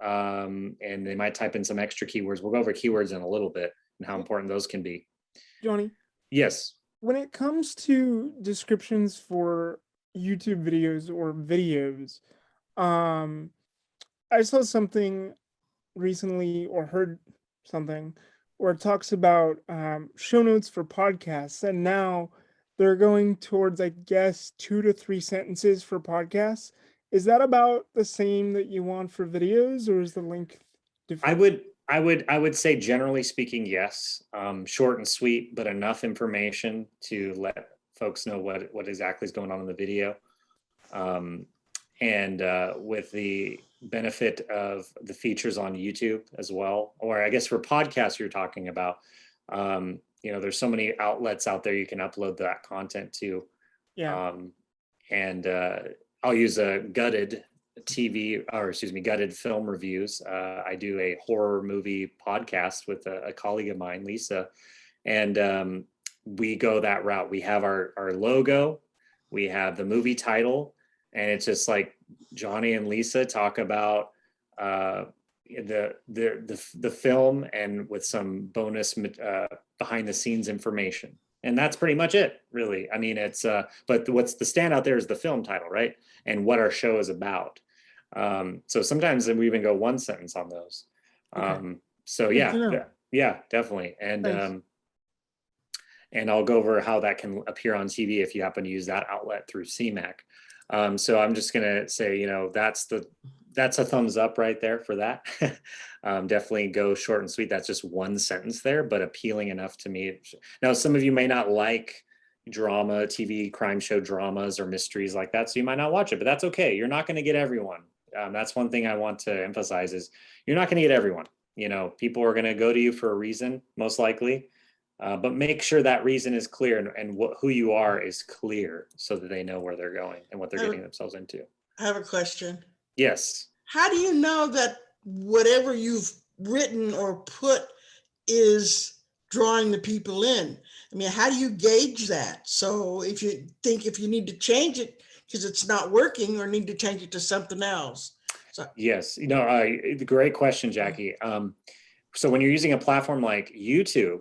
and they might type in some extra keywords. We'll go over keywords in a little bit and how important those can be. Johnny? Yes. When it comes to descriptions for YouTube videos or videos, I saw something recently, or heard something, where it talks about show notes for podcasts, and now they're going towards, I guess, 2 to 3 sentences for podcasts. Is that about the same that you want for videos, or is the length different? I would say, generally speaking, yes. Short and sweet, but enough information to let folks know what exactly is going on in the video. With the benefit of the features on YouTube as well, or I guess for podcasts you're talking about, there's so many outlets out there you can upload that content to. Yeah. I'll use a gutted film reviews. I do a horror movie podcast with a colleague of mine, Lisa, and we go that route. We have our logo, we have the movie title, and it's just like Johnny and Lisa talk about the film, and with some bonus behind the scenes information. And that's pretty much it, really. I mean, it's but what's the standout there is the film title, right? And what our show is about. So sometimes we even go one sentence on those. Okay. So yeah, definitely. And and I'll go over how that can appear on TV if you happen to use that outlet through Cmac. So I'm just gonna say, that's a thumbs up right there for that. Definitely go short and sweet. That's just one sentence there, but appealing enough to me. Now, some of you may not like drama, TV, crime show dramas or mysteries like that, so you might not watch it, but that's okay. You're not gonna get everyone. That's one thing I want to emphasize is you're not gonna get everyone. People are gonna go to you for a reason, most likely. But make sure that reason is clear, and who you are is clear, so that they know where they're going and what they're getting themselves into. I have a question. Yes. How do you know that whatever you've written or put is drawing the people in? I mean, how do you gauge that? So if you need to change it because it's not working, or need to change it to something else. So. Yes. Great question, Jackie. So when you're using a platform like YouTube,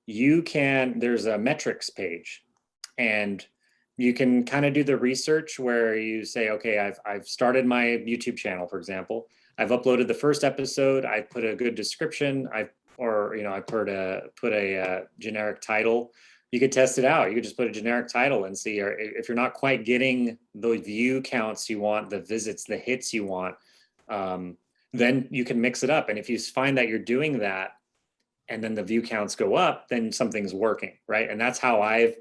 there's a metrics page, and you can kind of do the research where you say, okay, I've started my YouTube channel, for example. I've uploaded the first episode. I put a good description. I put a generic title. you could test it out. You could just put a generic title and see, or if you're not quite getting the view counts you want, the visits, the hits you want, then you can mix it up. And if you find that you're doing that and then the view counts go up, then something's working, right? And that's how I've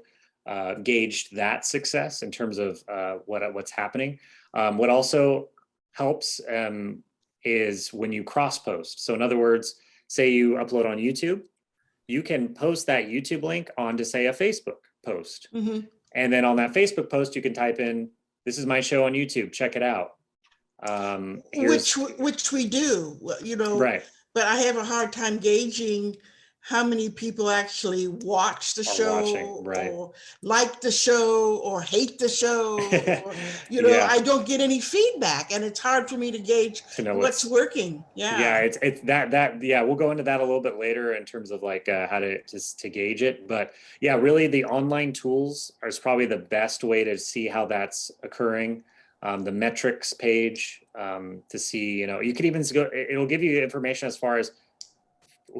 gauged that success in terms of what's happening. What also helps is when you cross post. So in other words, say you upload on YouTube, you can post that YouTube link onto, say, a Facebook post. And then on that Facebook post, you can type in, "This is my show on YouTube, check it out." Which we do, you know, right. But I have a hard time gauging how many people actually watch the show, right. or like the show, or hate the show, or, you know, Yeah. I don't get any feedback, and it's hard for me to gauge what's working. Yeah, it's that yeah, we'll go into that a little bit later in terms of like how to just to gauge it. But yeah, really the online tools is probably the best way to see how that's occurring. The metrics page to see, you know, you could even go, it'll give you information as far as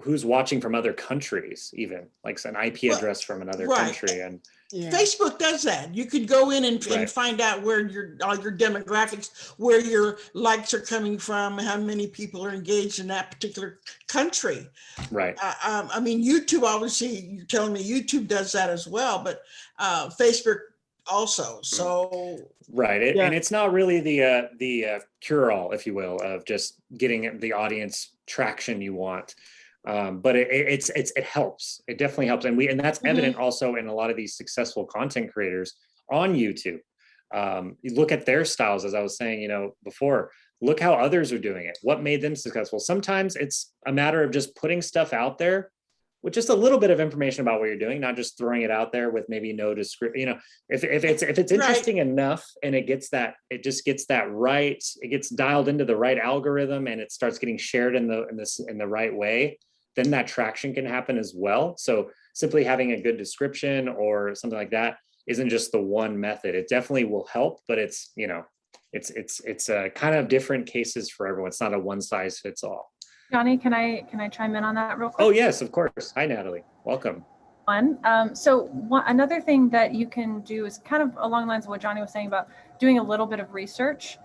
who's watching from other countries, even like an IP address from another country. And Facebook does that. You could go in and find out where all your demographics, where your likes are coming from, how many people are engaged in that particular country. Right. I mean, YouTube, obviously, you're telling me YouTube does that as well, but Facebook also. So right. And it's not really the cure-all, if you will, of just getting the audience traction you want. But it helps. It definitely helps. And that's evident also in a lot of these successful content creators on YouTube. You look at their styles, as I was saying, you know, before, look how others are doing it. What made them successful? Sometimes it's a matter of just putting stuff out there with just a little bit of information about what you're doing, not just throwing it out there with maybe no description. You know, if it's interesting enough and it just gets that right, it gets dialed into the right algorithm and it starts getting shared in the right way, then that traction can happen as well. So simply having a good description or something like that isn't just the one method. It definitely will help, but it's, you know, it's a kind of different cases for everyone. It's not a one size fits all. Johnny, can I chime in on that real quick? Oh yes, of course. Hi, Natalie. Welcome. Another thing that you can do is kind of along the lines of what Johnny was saying about doing a little bit of research,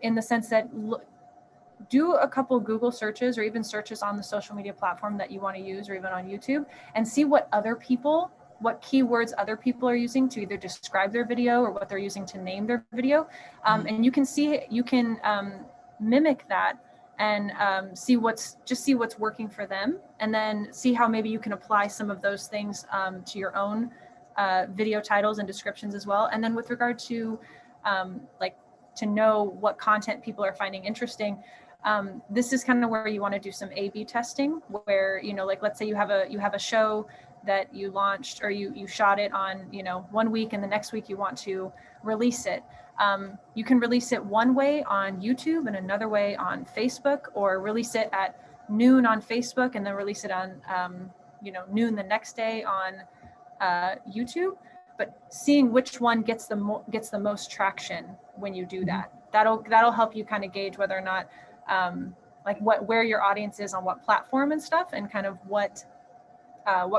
in the sense that do a couple Google searches or even searches on the social media platform that you want to use, or even on YouTube, and see what keywords other people are using to either describe their video or what they're using to name their video. And you can mimic that and see what's working for them, and then see how maybe you can apply some of those things to your own video titles and descriptions as well. And then with regard to to know what content people are finding interesting, this is kind of where you want to do some A/B testing, where, you know, like, let's say you have a show that you launched, or you shot it on, you know, 1 week, and the next week you want to release it. You can release it one way on YouTube and another way on Facebook, or release it at noon on Facebook and then release it on noon the next day on YouTube. But seeing which one gets the most traction when you do that, that'll help you kind of gauge whether or not where your audience is on what platform and stuff, and kind of what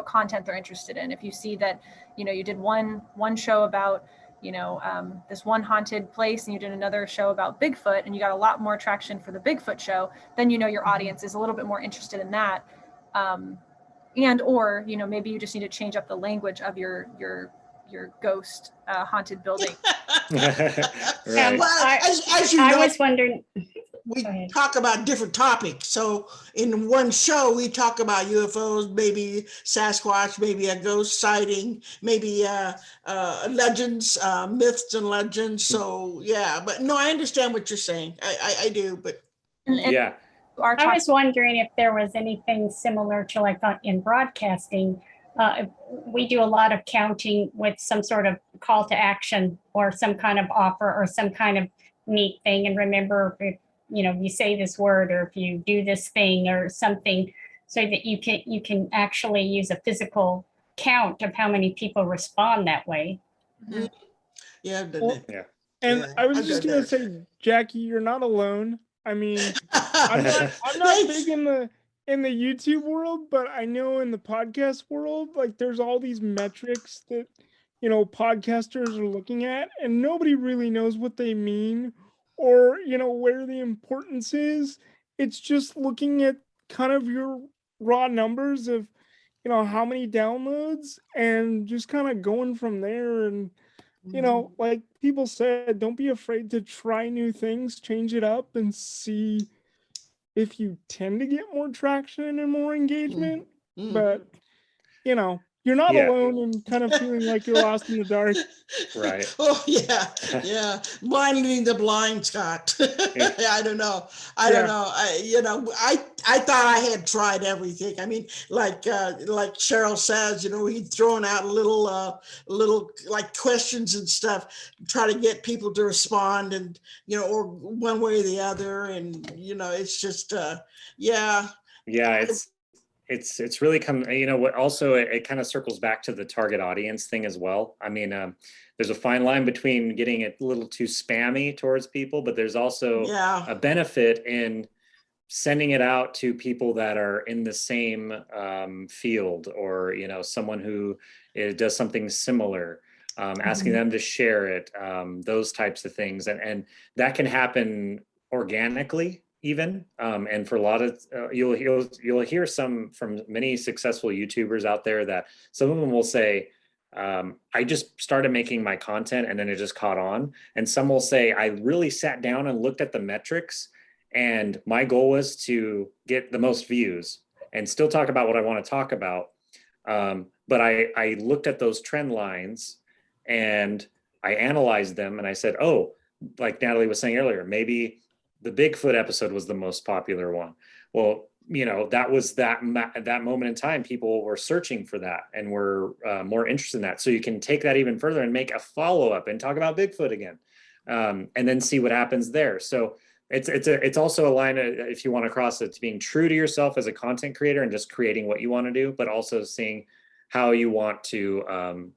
content they're interested in. If you see that, you know, you did one show about, you know, this one haunted place, and you did another show about Bigfoot, and you got a lot more traction for the Bigfoot show, then you know your audience is a little bit more interested in that. Or, you know, maybe you just need to change up the language of your ghost haunted building. Right. Well, as you know, I was wondering. We talk about different topics. So in one show, we talk about UFOs, maybe Sasquatch, maybe a ghost sighting, maybe legends, myths and legends. So yeah, but no, I understand what you're saying. I do, but yeah. I was wondering if there was anything similar to, like, in broadcasting. We do a lot of counting with some sort of call to action or some kind of offer or some kind of neat thing. And remember, if, you know, you say this word, or if you do this thing or something, so that you can actually use a physical count of how many people respond that way. Mm-hmm. Yeah. And I was just gonna say, Jackie, you're not alone. I mean, I'm not big in in the YouTube world, but I know in the podcast world, like there's all these metrics that, podcasters are looking at, and nobody really knows what they mean or, where the importance is. It's just looking at kind of your raw numbers of, how many downloads and just kind of going from there. And, like people said, don't be afraid to try new things, change it up and see if you tend to get more traction and more engagement. But you're not Yeah. alone in kind of feeling like you're lost in the dark. Right. Oh, yeah, yeah. Blind leading the blind, Scott. I don't know. I don't know. I thought I had tried everything. I mean, like Cheryl says, he'd thrown out little like questions and stuff, try to get people to respond, and or one way or the other, and it's just yeah. Yeah, it's really come, what also it kind of circles back to the target audience thing as well. I mean, there's a fine line between getting it a little too spammy towards people, but there's also a benefit in sending it out to people that are in the same field, or someone who does something similar, asking them to share it, those types of things, and that can happen organically even, and for a lot of you'll hear some from many successful YouTubers out there that some of them will say, I just started making my content and then it just caught on, and some will say, I really sat down and looked at the metrics, and my goal was to get the most views and still talk about what I want to talk about, but I looked at those trend lines and I analyzed them, and I said, oh, like Natalie was saying earlier, maybe the Bigfoot episode was the most popular one. Well, that was that moment in time, people were searching for that and were more interested in that. So you can take that even further and make a follow-up and talk about Bigfoot again, and then see what happens there. So it's also a line, if you want to cross it, to being true to yourself as a content creator and just creating what you want to do, but also seeing how you want to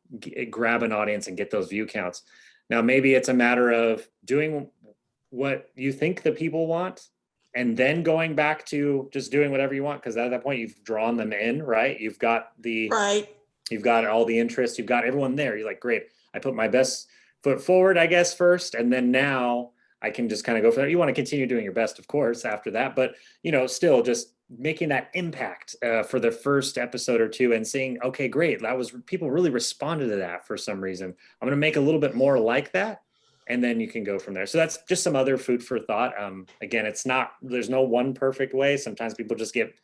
grab an audience and get those view counts. Now, maybe it's a matter of doing what you think the people want, and then going back to just doing whatever you want, because at that point you've drawn them in, right? You've got you've got all the interest, you've got everyone there. You're like, great, I put my best foot forward, I guess, first, and then now I can just kind of go for that. You want to continue doing your best, of course, after that, but still just making that impact for the first episode or two and seeing, okay, great, that was, people really responded to that for some reason. I'm going to make a little bit more like that, and then you can go from there. So that's just some other food for thought. Again, there's no one perfect way. Sometimes people just get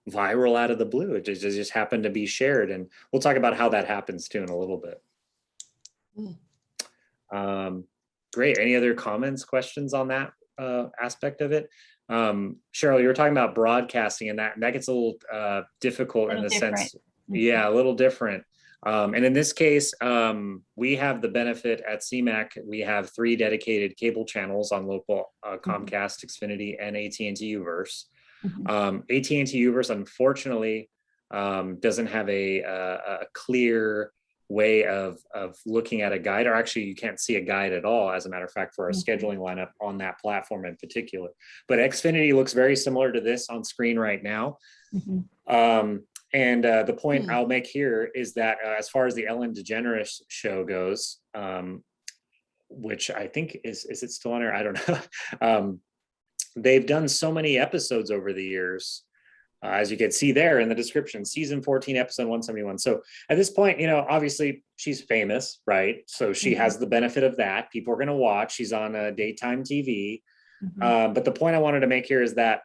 viral out of the blue. It just happened to be shared. And we'll talk about how that happens too in a little bit. Great. Any other comments, questions on that aspect of it? Cheryl, you were talking about broadcasting, and that gets a little difficult in the sense, a little different. And in this case, we have the benefit at Cmac. We have 3 dedicated cable channels on local Comcast, Xfinity, and AT&T Uverse. AT&T Uverse, unfortunately, doesn't have a clear way of looking at a guide, or actually you can't see a guide at all, as a matter of fact, for our scheduling lineup on that platform in particular. But Xfinity looks very similar to this on screen right now. And the point I'll make here is that as far as the Ellen DeGeneres show goes, which I think is it still on air? I don't know. They've done so many episodes over the years, as you can see there in the description, season 14, episode 171. So at this point, obviously she's famous, right? So she has the benefit of that. People are going to watch. She's on daytime TV. But the point I wanted to make here is that,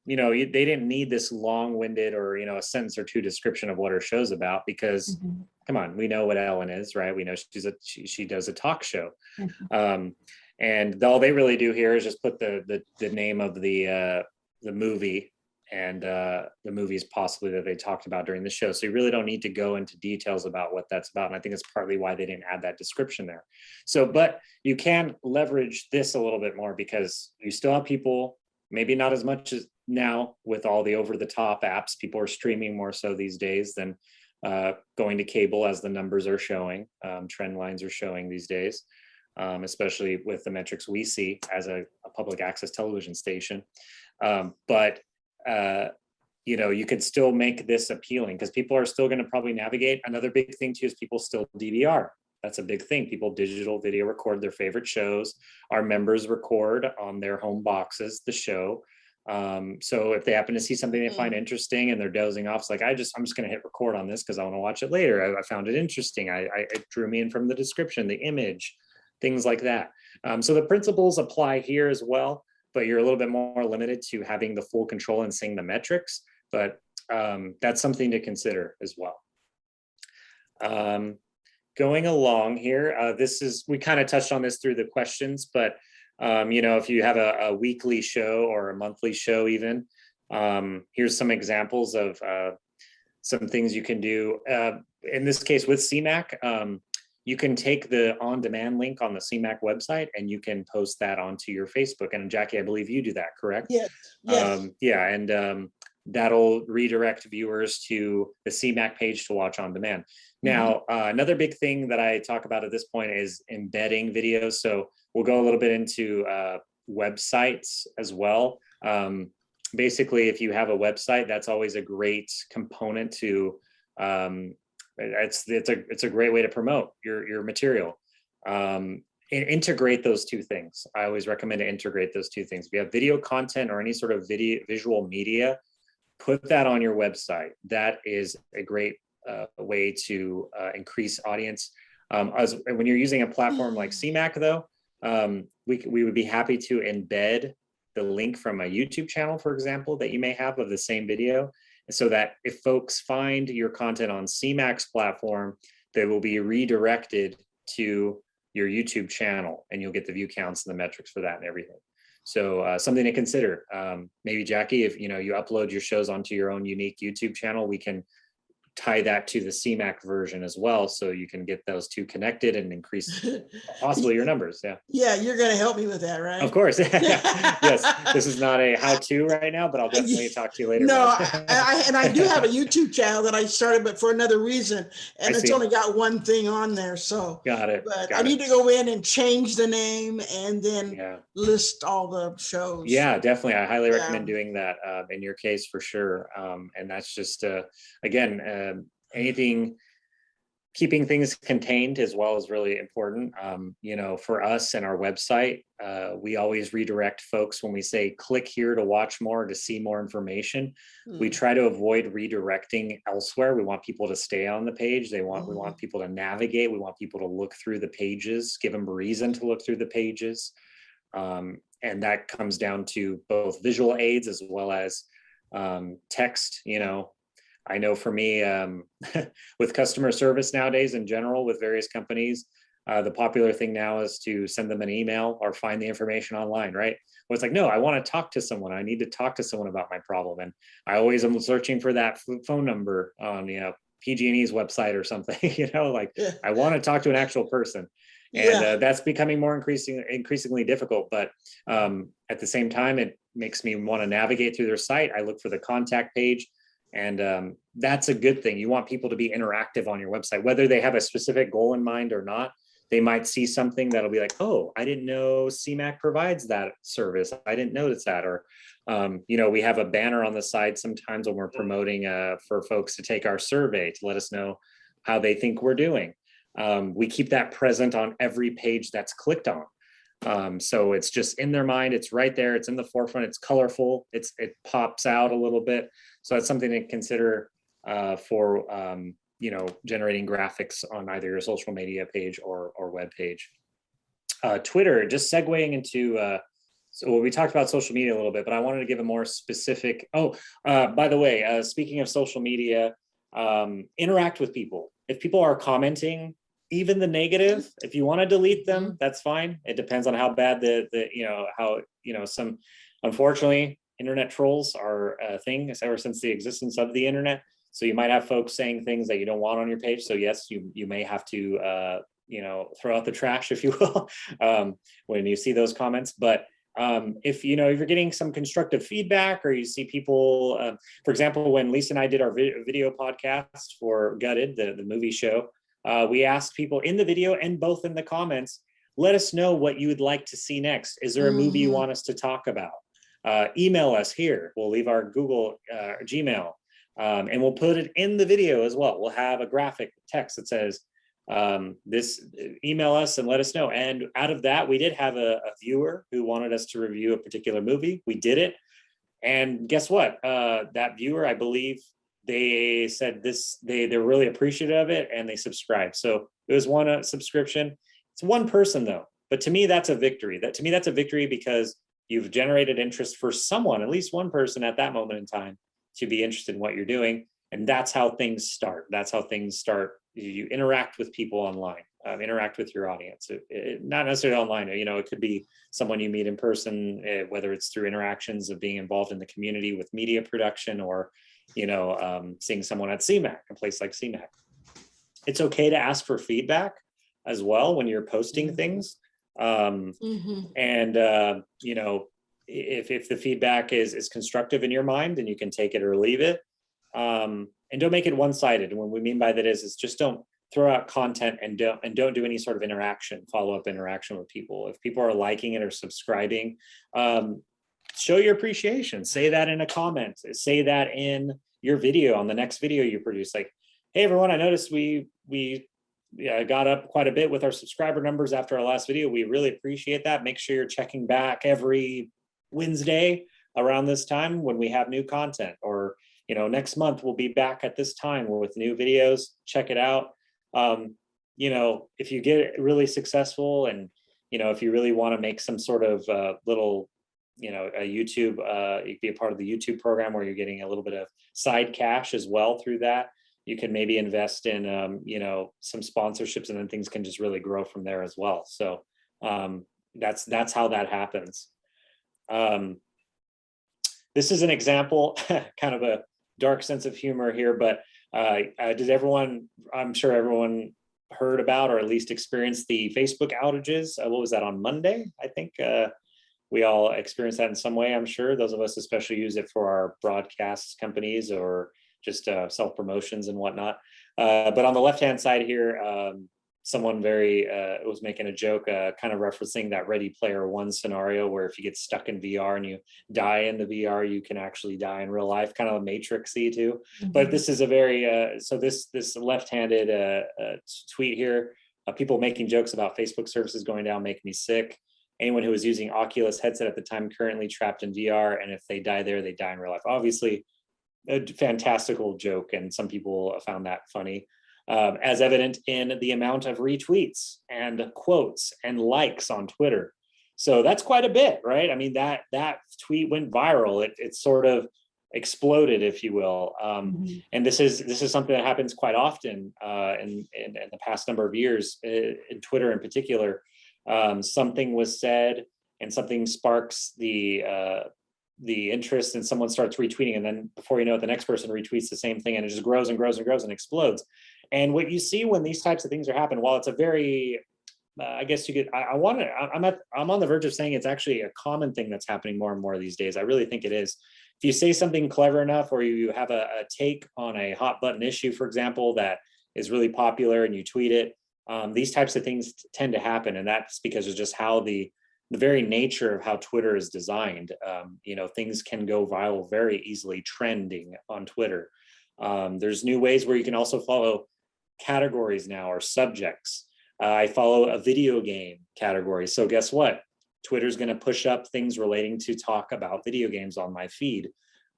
they didn't need this long-winded or, a sentence or two description of what her show's about, because come on, we know what Ellen is, right? We know she does a talk show. And all they really do here is just put the name of the movie and the movies possibly that they talked about during the show. So you really don't need to go into details about what that's about. And I think it's partly why they didn't add that description there. So, but you can leverage this a little bit more, because you still have people, maybe not as much as now with all the over-the-top apps. People are streaming more so these days than going to cable, as the numbers are showing, trend lines are showing these days, especially with the metrics we see as a public access television station. But you know, you could still make this appealing because people are still going to probably navigate. Another big thing too is people still DVR. That's a big thing. People digital video record their favorite shows. Our members record on their home boxes the show. So if they happen to see something they find interesting and they're dozing off, it's like, I'm just going to hit record on this because I want to watch it later. I found it interesting. It drew me in from the description, the image, things like that. So the principles apply here as well, but you're a little bit more limited to having the full control and seeing the metrics. But that's something to consider as well. Going along here, we kind of touched on this through the questions, but you know, if you have a weekly show or a monthly show even, here's some examples of some things you can do. In this case with Cmac, you can take the on-demand link on the Cmac website and you can post that onto your Facebook. And Jackie, I believe you do that, correct? Yes. Yes. Yeah, and that'll redirect viewers to the Cmac page to watch on demand. Now, another big thing that I talk about at this point is embedding videos. So we'll go a little bit into websites as well. Basically, if you have a website, that's always a great component to, it's a great way to promote your material. Integrate those two things. I always recommend to integrate those two things. If you have video content or any sort of visual media, put that on your website. That is a great way to increase audience. When you're using a platform like Cmac though, we would be happy to embed the link from a YouTube channel, for example, that you may have of the same video, so that if folks find your content on Cmac's platform, they will be redirected to your YouTube channel and you'll get the view counts and the metrics for that and everything. So something to consider. Maybe Jackie, if you upload your shows onto your own unique YouTube channel, we can tie that to the Cmac version as well, so you can get those two connected and increase possibly your numbers. Yeah, you're going to help me with that, right? Of course. Yes, this is not a how-to right now, but I'll definitely talk to you later. No, I do have a YouTube channel that I started, but for another reason, and it's only got one thing on there. So got it. But I need to go in and change the name and then list all the shows. Yeah, definitely. I highly recommend doing that in your case for sure. And that's just again. Anything, keeping things contained as well is really important. For us and our website, we always redirect folks when we say click here to watch more, to see more information. We try to avoid redirecting elsewhere. We want people to stay on the page. We want people to navigate. We want people to look through the pages, give them a reason to look through the pages. And that comes down to both visual aids as well as text. I know for me, with customer service nowadays in general with various companies, the popular thing now is to send them an email or find the information online, right? Well, it's like, no, I want to talk to someone. I need to talk to someone about my problem. And I always am searching for that phone number on, PG&E's website or something, I want to talk to an actual person. And that's becoming more increasingly difficult. But at the same time, it makes me want to navigate through their site. I look for the contact page. And that's a good thing. You want people to be interactive on your website, whether they have a specific goal in mind or not. They might see something that'll be like, oh, I didn't know Cmac provides that service. I didn't notice that. Or, we have a banner on the side sometimes when we're promoting for folks to take our survey to let us know how they think we're doing. We keep that present on every page that's clicked on. So it's just in their mind. It's right there. It's in the forefront. It's colorful. It pops out a little bit. So that's something to consider for generating graphics on either your social media page or web page. Twitter, just segueing into. So we talked about social media a little bit, but I wanted to give a more specific. By the way, speaking of social media, interact with people. If people are commenting, even the negative, if you want to delete them, that's fine. It depends on how bad some, unfortunately, internet trolls are a thing ever since the existence of the internet. So you might have folks saying things that you don't want on your page. So yes, you may have to, throw out the trash, if you will, when you see those comments. But if you're getting some constructive feedback, or you see people, for example, when Lisa and I did our video podcast for Gutted, the movie show, we asked people in the video and both in the comments, let us know what you would like to see next. Is there a movie you want us to talk about? email us here. We'll leave our Google Gmail, and we'll put it in the video as well. We'll have a graphic text that says, email us and let us know. And out of that, we did have a viewer who wanted us to review a particular movie. We did it. And guess what? That viewer, I believe, they said they're really appreciative of it, and they subscribed. So it was one subscription. It's one person though, but to me, that's a victory. To me, that's a victory because you've generated interest for someone, at least one person at that moment in time, to be interested in what you're doing. And that's how things start. That's how things start. You interact with people online, interact with your audience. Not necessarily online, it could be someone you meet in person, whether it's through interactions of being involved in the community with media production, or, seeing someone at Cmac, a place like Cmac. It's okay to ask for feedback as well when you're posting things. And, if the feedback is constructive in your mind, then you can take it or leave it. And don't make it one-sided. And what we mean by that is just don't throw out content and don't do any sort of follow-up interaction with people. If people are liking it or subscribing, show your appreciation. Say that in a comment. Say that in your video, on the next video you produce. Like, hey everyone, I noticed we got up quite a bit with our subscriber numbers after our last video. We really appreciate that. Make sure you're checking back every Wednesday around this time when we have new content, or next month we'll be back at this time with new videos. Check it out. If you get really successful, and if you really want to make some sort of little, a YouTube, you can be a part of the YouTube program where you're getting a little bit of side cash as well through that. You can maybe invest in, some sponsorships, and then things can just really grow from there as well. So that's how that happens. This is an example, kind of a dark sense of humor here, but I'm sure everyone heard about, or at least experienced, the Facebook outages. What was that, on Monday? I think we all experienced that in some way, I'm sure. Those of us especially use it for our broadcast companies, or just self-promotions and whatnot. But on the left-hand side here, someone was making a joke, kind of referencing that Ready Player One scenario, where if you get stuck in VR and you die in the VR, you can actually die in real life, kind of a Matrix-y too. But this is a very, so this left-handed tweet here, people making jokes about Facebook services going down make me sick. Anyone who was using Oculus headset at the time currently trapped in VR, and if they die there, they die in real life. Obviously, a fantastical joke, and some people found that funny. As evident in the amount of retweets and quotes and likes on Twitter. So that's quite a bit, right? I mean, that tweet went viral. It sort of exploded, if you will. And this is something that happens quite often in the past number of years, in Twitter in particular. Something was said and something sparks the interest, and someone starts retweeting, and then before you know it, the next person retweets the same thing, and it just grows and grows and grows and explodes. And what you see when these types of things are happening, while it's a very, I guess you could, I'm on the verge of saying it's actually a common thing that's happening more and more these days. I really think it is. If you say something clever enough, or you have a take on a hot button issue, for example, that is really popular, and you tweet it, these types of things tend to happen. And that's because of just how the very nature of how Twitter is designed. Things can go viral very easily, trending on Twitter. There's new ways where you can also follow categories now, or subjects. I follow a video game category. So guess what? Twitter's going to push up things relating to talk about video games on my feed.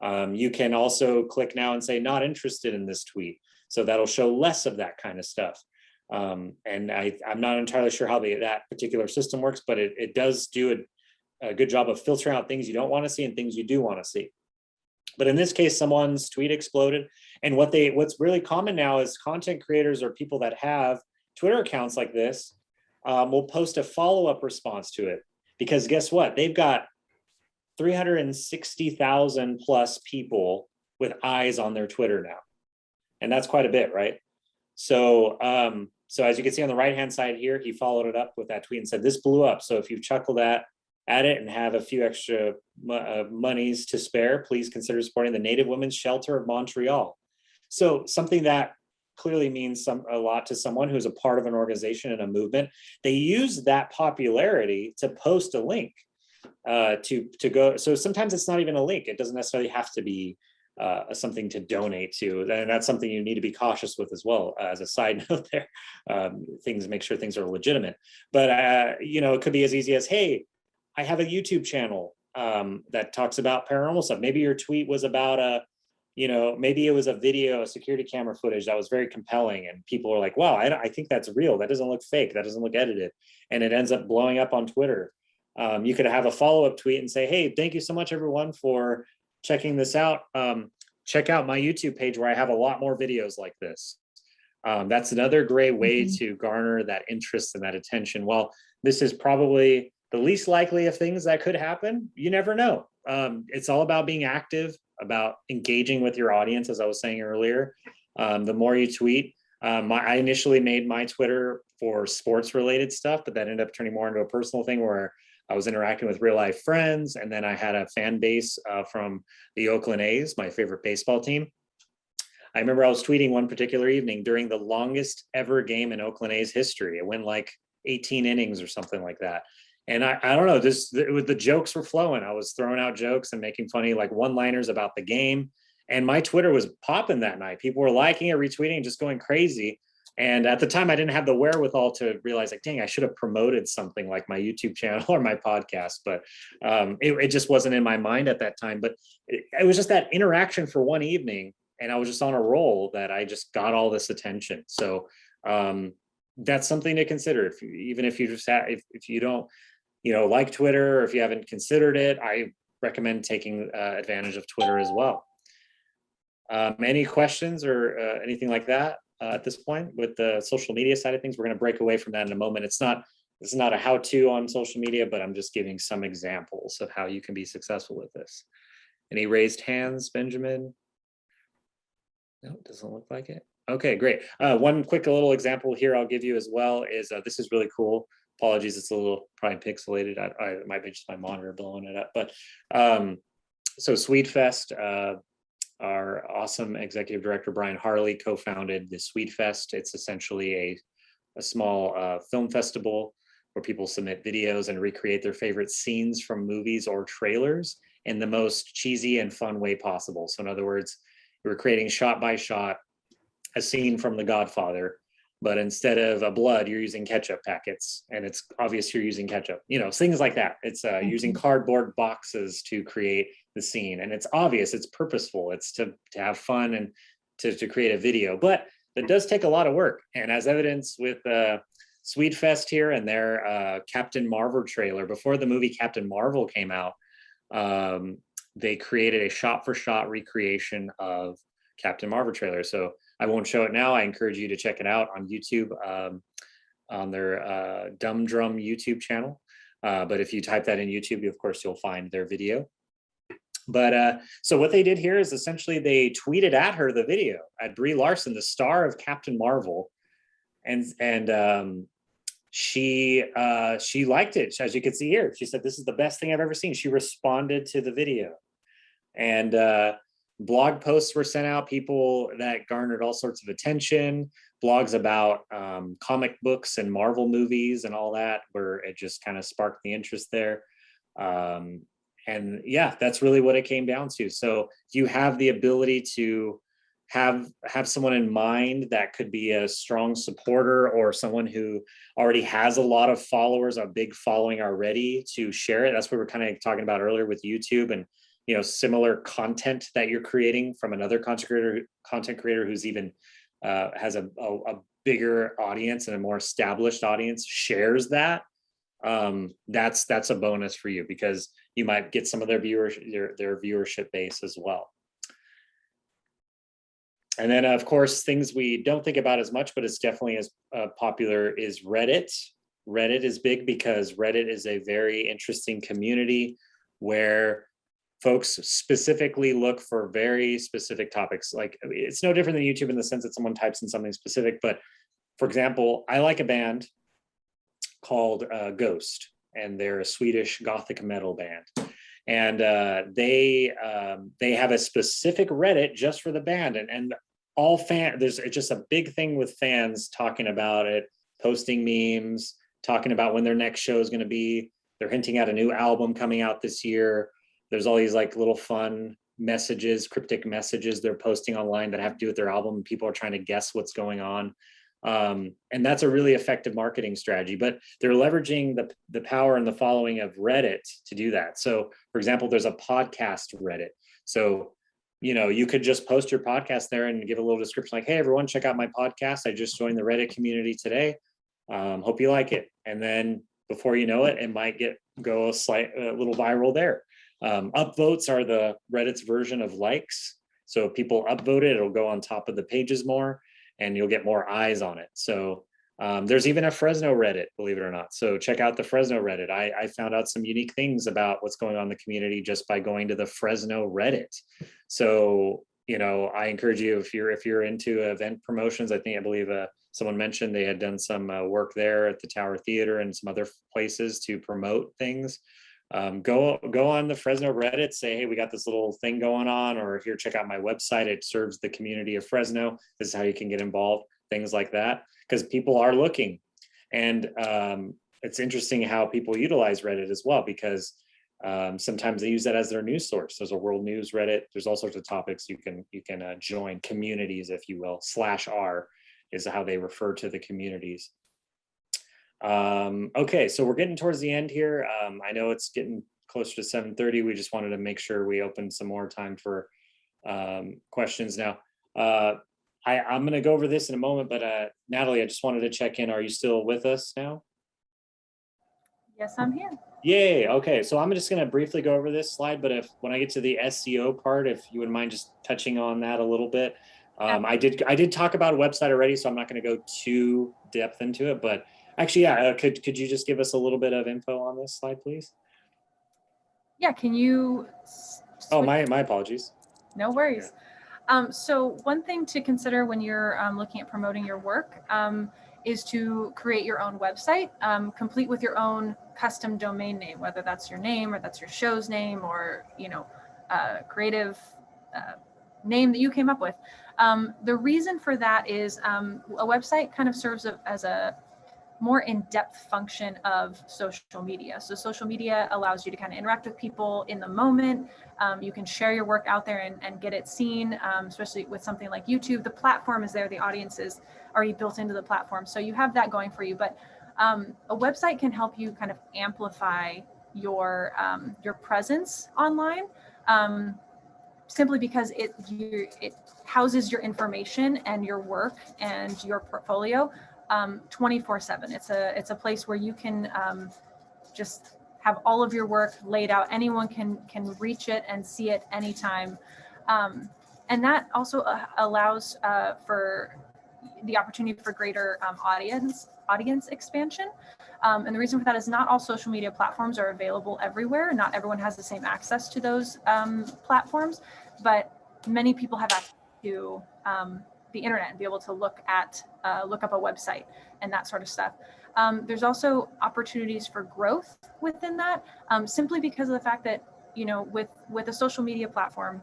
You can also click now and say, not interested in this tweet. So that'll show less of that kind of stuff. And I'm not entirely sure how that particular system works, but it does do a good job of filtering out things you don't want to see and things you do want to see. But in this case, someone's tweet exploded. And what's really common now is content creators, or people that have Twitter accounts like this, will post a follow-up response to it. Because guess what? They've got 360,000 plus people with eyes on their Twitter now. And that's quite a bit, right? So as you can see on the right-hand side here, he followed it up with that tweet and said, this blew up. So if you've chuckled at it and have a few extra monies to spare, please consider supporting the Native Women's Shelter of Montreal. So something that clearly means a lot to someone who's a part of an organization and a movement. They use that popularity to post a link. to go. So sometimes it's not even a link. It doesn't necessarily have to be something to donate to, and that's something you need to be cautious with as well. As a side note there, make sure things are legitimate. But you know, it could be as easy as, hey, I have a YouTube channel that talks about paranormal stuff. Maybe your tweet was about maybe it was a video, a security camera footage that was very compelling, and people are like, wow, I think that's real. That doesn't look fake. That doesn't look edited. And it ends up blowing up on Twitter. You could have a follow-up tweet and say, hey, thank you so much, everyone, for checking this out. Check out my YouTube page where I have a lot more videos like this. That's another great way to garner that interest and that attention. While this is probably the least likely of things that could happen, you never know. It's all about being active, about engaging with your audience, as I was saying earlier. The more you tweet, I initially made my Twitter for sports related stuff, but that ended up turning more into a personal thing where I was interacting with real life friends. And then I had a fan base from the Oakland A's, my favorite baseball team. I remember I was tweeting one particular evening during the longest ever game in Oakland A's history. It went like 18 innings or something like that. And I don't know, the jokes were flowing. I was throwing out jokes and making funny like one-liners about the game. And my Twitter was popping that night. People were liking it, retweeting, just going crazy. And at the time, I didn't have the wherewithal to realize, like, dang, I should have promoted something like my YouTube channel or my podcast. But it just wasn't in my mind at that time. But it was just that interaction for one evening. And I was just on a roll that I just got all this attention. So that's something to consider. Even if you just if you don't, like Twitter, or if you haven't considered it, I recommend taking advantage of Twitter as well. Any questions or anything like that at this point with the social media side of things? We're going to break away from that in a moment. It's not a how-to on social media, but I'm just giving some examples of how you can be successful with this. Any raised hands, Benjamin? No, it doesn't look like it. Okay, great. One quick little example here I'll give you as well is this is really cool. Apologies, it's a little probably pixelated. It might be just my monitor blowing it up. But so Swedefest, our awesome executive director, Brian Harley, co-founded the Swedefest. It's essentially a small film festival where people submit videos and recreate their favorite scenes from movies or trailers in the most cheesy and fun way possible. So in other words, we're creating shot by shot a scene from The Godfather, but instead of a blood, you're using ketchup packets, and it's obvious you're using ketchup. Things like that. It's using cardboard boxes to create the scene, and it's obvious, it's purposeful, it's to have fun and to create a video. But it does take a lot of work, and as evidence with Swedefest here and their Captain Marvel trailer, before the movie Captain Marvel came out, they created a shot-for-shot recreation of Captain Marvel trailer. So I won't show it now. I encourage you to check it out on YouTube, on their Dumb Drum YouTube channel. But if you type that in YouTube, of course, you'll find their video. But so what they did here is essentially they tweeted at her the video, at Brie Larson, the star of Captain Marvel, and she liked it. As you can see here, she said, "This is the best thing I've ever seen." She responded to the video, and blog posts were sent out, people that garnered all sorts of attention, blogs about comic books and Marvel movies and all that, where it just kind of sparked the interest there. And yeah, that's really what it came down to. So if you have the ability to have someone in mind that could be a strong supporter, or someone who already has a lot of followers, a big following already, to share it. That's what we're kind of talking about earlier with YouTube, and similar content that you're creating from another content creator who's even has a bigger audience and a more established audience shares that. That's a bonus for you, because you might get some of their viewership base as well. And then, of course, things we don't think about as much, but it's definitely as popular, is Reddit. Reddit is big because Reddit is a very interesting community where folks specifically look for very specific topics. Like, it's no different than YouTube in the sense that someone types in something specific. But for example, I like a band called Ghost, and they're a Swedish Gothic metal band. And they have a specific Reddit just for the band, and all there's just a big thing with fans talking about it, posting memes, talking about when their next show is going to be. they're hinting at a new album coming out this year. There's all these like little fun messages, cryptic messages they're posting online that have to do with their album. People are trying to guess what's going on. And that's a really effective marketing strategy, but they're leveraging the power and the following of Reddit to do that. So for example, there's a podcast Reddit. So, you know, you could just post your podcast there and give a little description like, hey, everyone, check out my podcast. I just joined the Reddit community today. Hope you like it. And then before you know it, it might go a little viral there. Upvotes are the Reddit's version of likes. So if people upvote it, it'll go on top of the pages more and you'll get more eyes on it. So there's even a Fresno Reddit, believe it or not. So check out the Fresno Reddit. I found out some unique things about what's going on in the community just by going to the Fresno Reddit. So, you know, I encourage you, if you're into event promotions, I believe someone mentioned they had done some work there at the Tower Theater and some other places to promote things. Go on the Fresno Reddit, say, hey, we got this little thing going on, or here, check out my website. It serves the community of Fresno. This is how you can get involved, things like that, because people are looking. And it's interesting how people utilize Reddit as well, because sometimes they use that as their news source. There's a world news Reddit. There's all sorts of topics you can join, communities, if you will. /r is how they refer to the communities. Okay, so we're getting towards the end here. I know it's getting closer to 7:30. We just wanted to make sure we opened some more time for questions now. I'm going to go over this in a moment, but Natalie, I just wanted to check in. Are you still with us now? Yes, I'm here. Yay. Okay, so I'm just going to briefly go over this slide, but when I get to the SEO part, if you wouldn't mind just touching on that a little bit. I did talk about a website already, so I'm not going to go too depth into it, but actually, yeah, could you just give us a little bit of info on this slide, please? Yeah, can you? Oh, my apologies. No worries. Yeah. So one thing to consider when you're looking at promoting your work is to create your own website, complete with your own custom domain name, whether that's your name or that's your show's name, or, you know, creative name that you came up with. The reason for that is a website kind of serves as a more in-depth function of social media. So social media allows you to kind of interact with people in the moment. You can share your work out there and get it seen, especially with something like YouTube. The platform is there, the audience is already built into the platform. So you have that going for you, but a website can help you kind of amplify your presence online, simply because it houses your information and your work and your portfolio 24/7. It's a place where you can just have all of your work laid out. Anyone can reach it and see it anytime. And that also allows for the opportunity for greater audience expansion. And the reason for that is not all social media platforms are available everywhere. Not everyone has the same access to those platforms, but many people have access to the internet and be able to look up a website and that sort of stuff. There's also opportunities for growth within that, simply because of the fact that, you know, with a social media platform,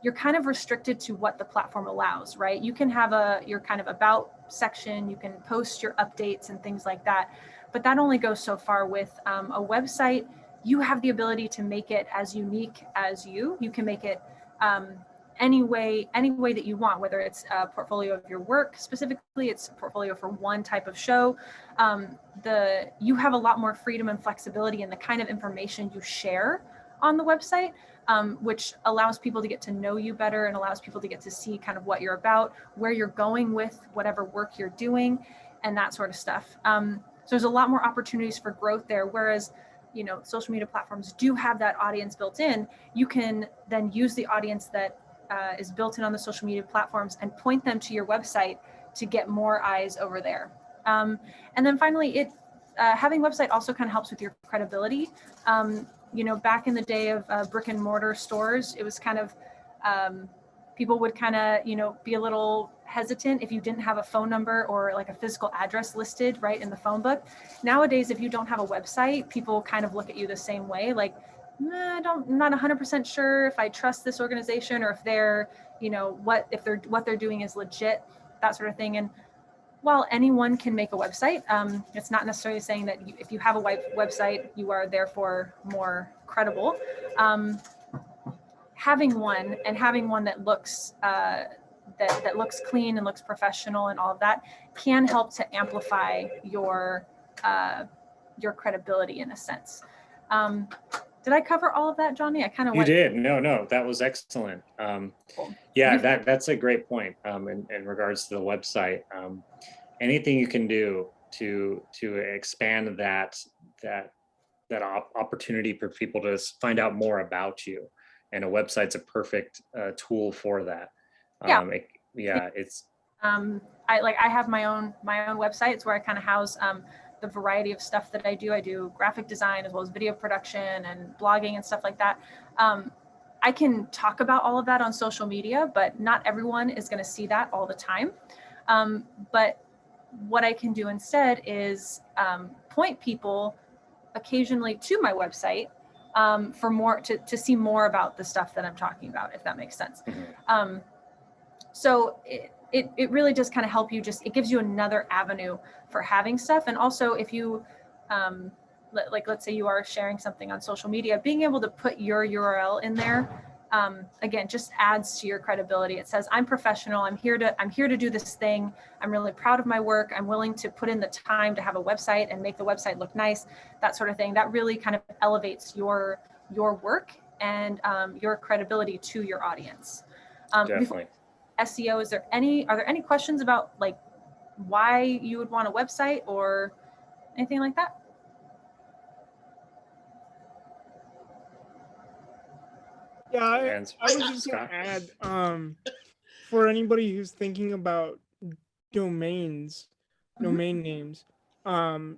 you're kind of restricted to what the platform allows, right? You can have your kind of about section, you can post your updates and things like that, but that only goes so far. With a website, you have the ability to make it as unique as you can make it any way that you want, whether it's a portfolio of your work. Specifically, it's a portfolio for one type of show. You have a lot more freedom and flexibility in the kind of information you share on the website, which allows people to get to know you better and allows people to get to see kind of what you're about, where you're going with whatever work you're doing, and that sort of stuff. So there's a lot more opportunities for growth there. Whereas, you know, social media platforms do have that audience built in. You can then use the audience that is built in on the social media platforms and point them to your website to get more eyes over there. And then finally, having a website also kind of helps with your credibility. You know, back in the day of brick and mortar stores, it was kind of, people would kind of, you know, be a little hesitant if you didn't have a phone number or like a physical address listed right in the phone book. Nowadays, if you don't have a website, people kind of look at you the same way, like, I'm not 100% sure if I trust this organization, or if they're, you know, what they're doing is legit, that sort of thing. And while anyone can make a website, it's not necessarily saying that if you have a website, you are therefore more credible. Having one that looks that looks clean and looks professional and all of that can help to amplify your credibility in a sense. Did I cover all of that, Johnny? I kind of You did. No, that was excellent. Cool. Yeah, that's a great point in regards to the website. Anything you can do to expand that opportunity for people to find out more about you, and a website's a perfect tool for that. It's. I have my own website. It's where I kind of house the variety of stuff that I do. I do graphic design as well as video production and blogging and stuff like that. I can talk about all of that on social media, but not everyone is going to see that all the time. But what I can do instead is point people occasionally to my website for more to see more about the stuff that I'm talking about, if that makes sense. So it really does kind of help you. It gives you another avenue for having stuff. And also, if you let's say you are sharing something on social media, being able to put your URL in there, again, just adds to your credibility. It says, I'm professional. I'm here to do this thing. I'm really proud of my work. I'm willing to put in the time to have a website and make the website look nice, that sort of thing. That really kind of elevates your work and your credibility to your audience. Definitely. SEO, are there any questions about like why you would want a website or anything like that? Yeah, I was just gonna add, for anybody who's thinking about domain names, I'm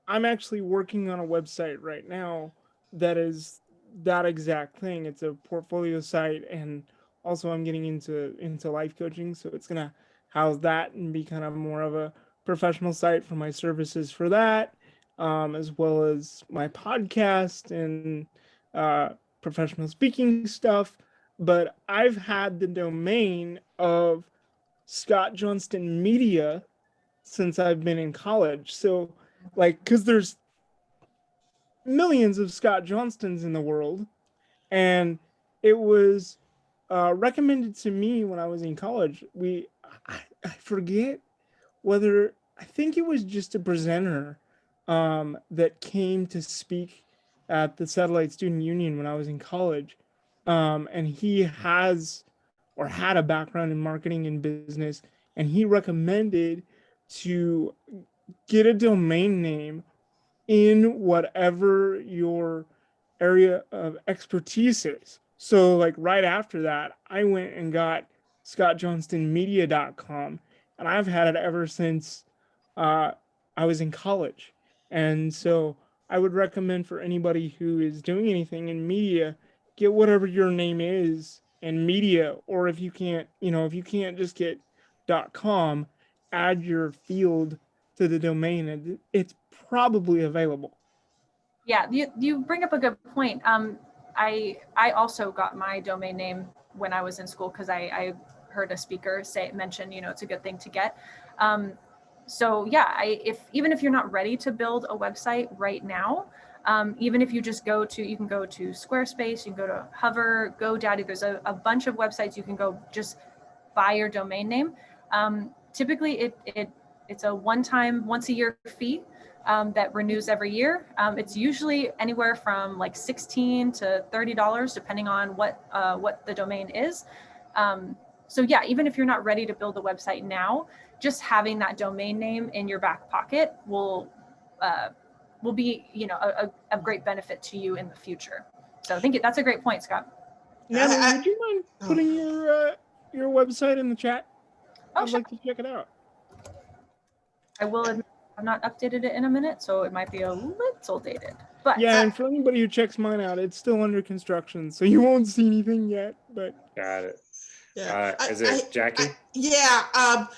actually working on a website right now that is that exact thing. It's a portfolio site, and also I'm getting into life coaching, so it's gonna house that and be kind of more of a professional site for my services for that, as well as my podcast and professional speaking stuff. But I've had the domain of Scott Johnston Media since I've been in college. So because there's millions of Scott Johnstons in the world, and it was recommended to me when I was in college. I forget whether, I think it was just a presenter that came to speak at the Satellite Student Union when I was in college. And he has or had a background in marketing and business, and he recommended to get a domain name in whatever your area of expertise is. So right after that, I went and got scottjohnstonmedia.com, and I've had it ever since I was in college. And so I would recommend for anybody who is doing anything in media, get whatever your name is in media, or if you can't just get .com, add your field to the domain, and it's probably available. Yeah, you bring up a good point. I also got my domain name when I was in school because I heard a speaker mention, it's a good thing to get. So yeah, even if you're not ready to build a website right now, even if you just you can go to Squarespace, you can go to Hover, GoDaddy. There's a bunch of websites you can go just buy your domain name. Typically, it's a once a year fee that renews every year. It's usually anywhere from like $16 to $30, depending on what the domain is. So yeah, even if you're not ready to build a website now, just having that domain name in your back pocket will be a great benefit to you in the future. So I think that's a great point, Scott. Natalie, would you mind putting your website in the chat? Oh, I'd sure. like to check it out. I will admit I've not updated it in a minute, so it might be a little dated. But yeah, and for anybody who checks mine out, it's still under construction, so you won't see anything yet. But got it. Yeah. Is it Jackie? I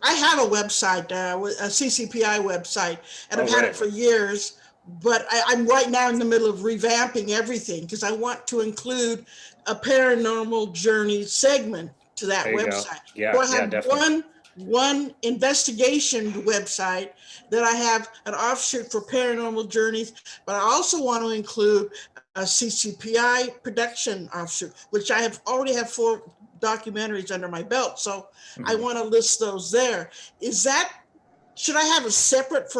have a website, a CCPI website, and I've had it for years, but I'm right now in the middle of revamping everything because I want to include a paranormal journey segment to that website. Yeah, so I have definitely. one investigation website, then I have an offshoot for paranormal journeys, but I also want to include a CCPI production offshoot, which I have already have 4 documentaries under my belt. So I want to list those there. Should I have a separate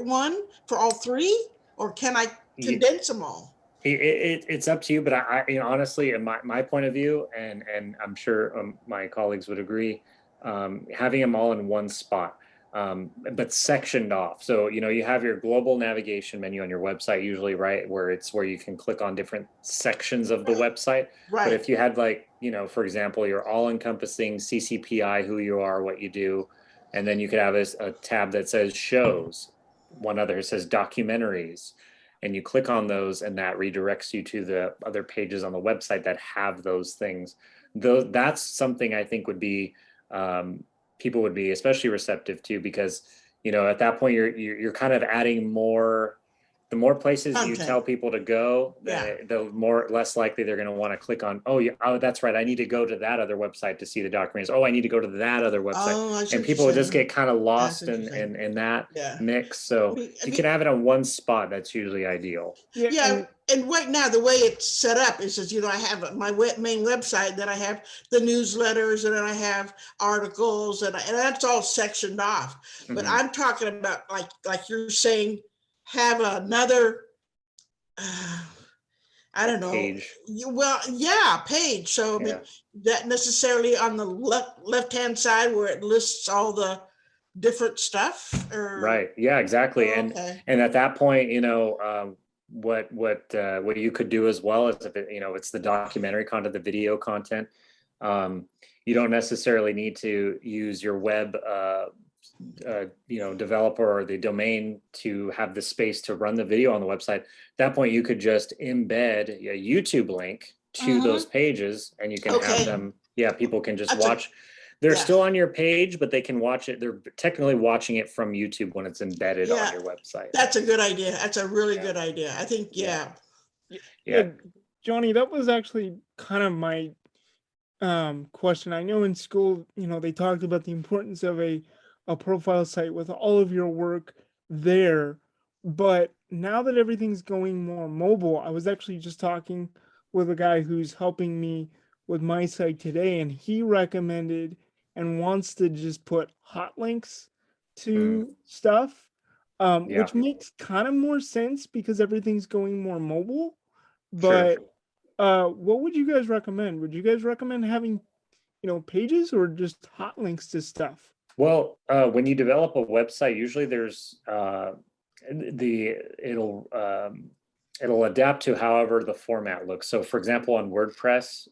one for all 3, or can I condense them all? It's up to you, but I honestly, in my point of view, and I'm sure my colleagues would agree, having them all in one spot, but sectioned off. So, you have your global navigation menu on your website, usually, right, where you can click on different sections of the website. Right. But if you had, like, for example, your all-encompassing CCPI, who you are, what you do, and then you could have a tab that says shows, one other says documentaries, and you click on those, and that redirects you to the other pages on the website that have those things. That's something I think would be people would be especially receptive to, because at that point you're kind of adding more. The more places you tell people to go, the less likely they're going to want to click on, oh, that's right, I need to go to that other website to see the documentaries. Oh, I need to go to that other website. And people will just get kind of lost in that mix. So if you can have it on one spot, that's usually ideal. Yeah. And right now, the way it's set up is that, I have my main website, then I have the newsletters, and then I have articles, and that's all sectioned off. But I'm talking about, like you're saying, have another, I don't know. Page. Well, yeah, page. So I mean, that necessarily on the left-hand side where it lists all the different stuff, or right? Yeah, exactly. And at that point, what you could do as well is, if it's the documentary content, the video content, you don't necessarily need to use your web developer or the domain to have the space to run the video on the website. At that point, you could just embed a YouTube link to those pages, and you can have them. Yeah, people can just watch. They're still on your page, but they can watch it. They're technically watching it from YouTube when it's embedded on your website. That's a good idea. That's a really good idea. I think, yeah, Johnny, that was actually kind of my question. I know in school, they talked about the importance of a profile site with all of your work there, but now that everything's going more mobile, I was actually just talking with a guy who's helping me with my site today, and he recommended and wants to just put hot links to stuff, which makes kind of more sense because everything's going more mobile. But what would you guys recommend? Would you guys recommend having, pages, or just hot links to stuff? Well, when you develop a website, usually there's it'll adapt to however the format looks. So, for example, on WordPress,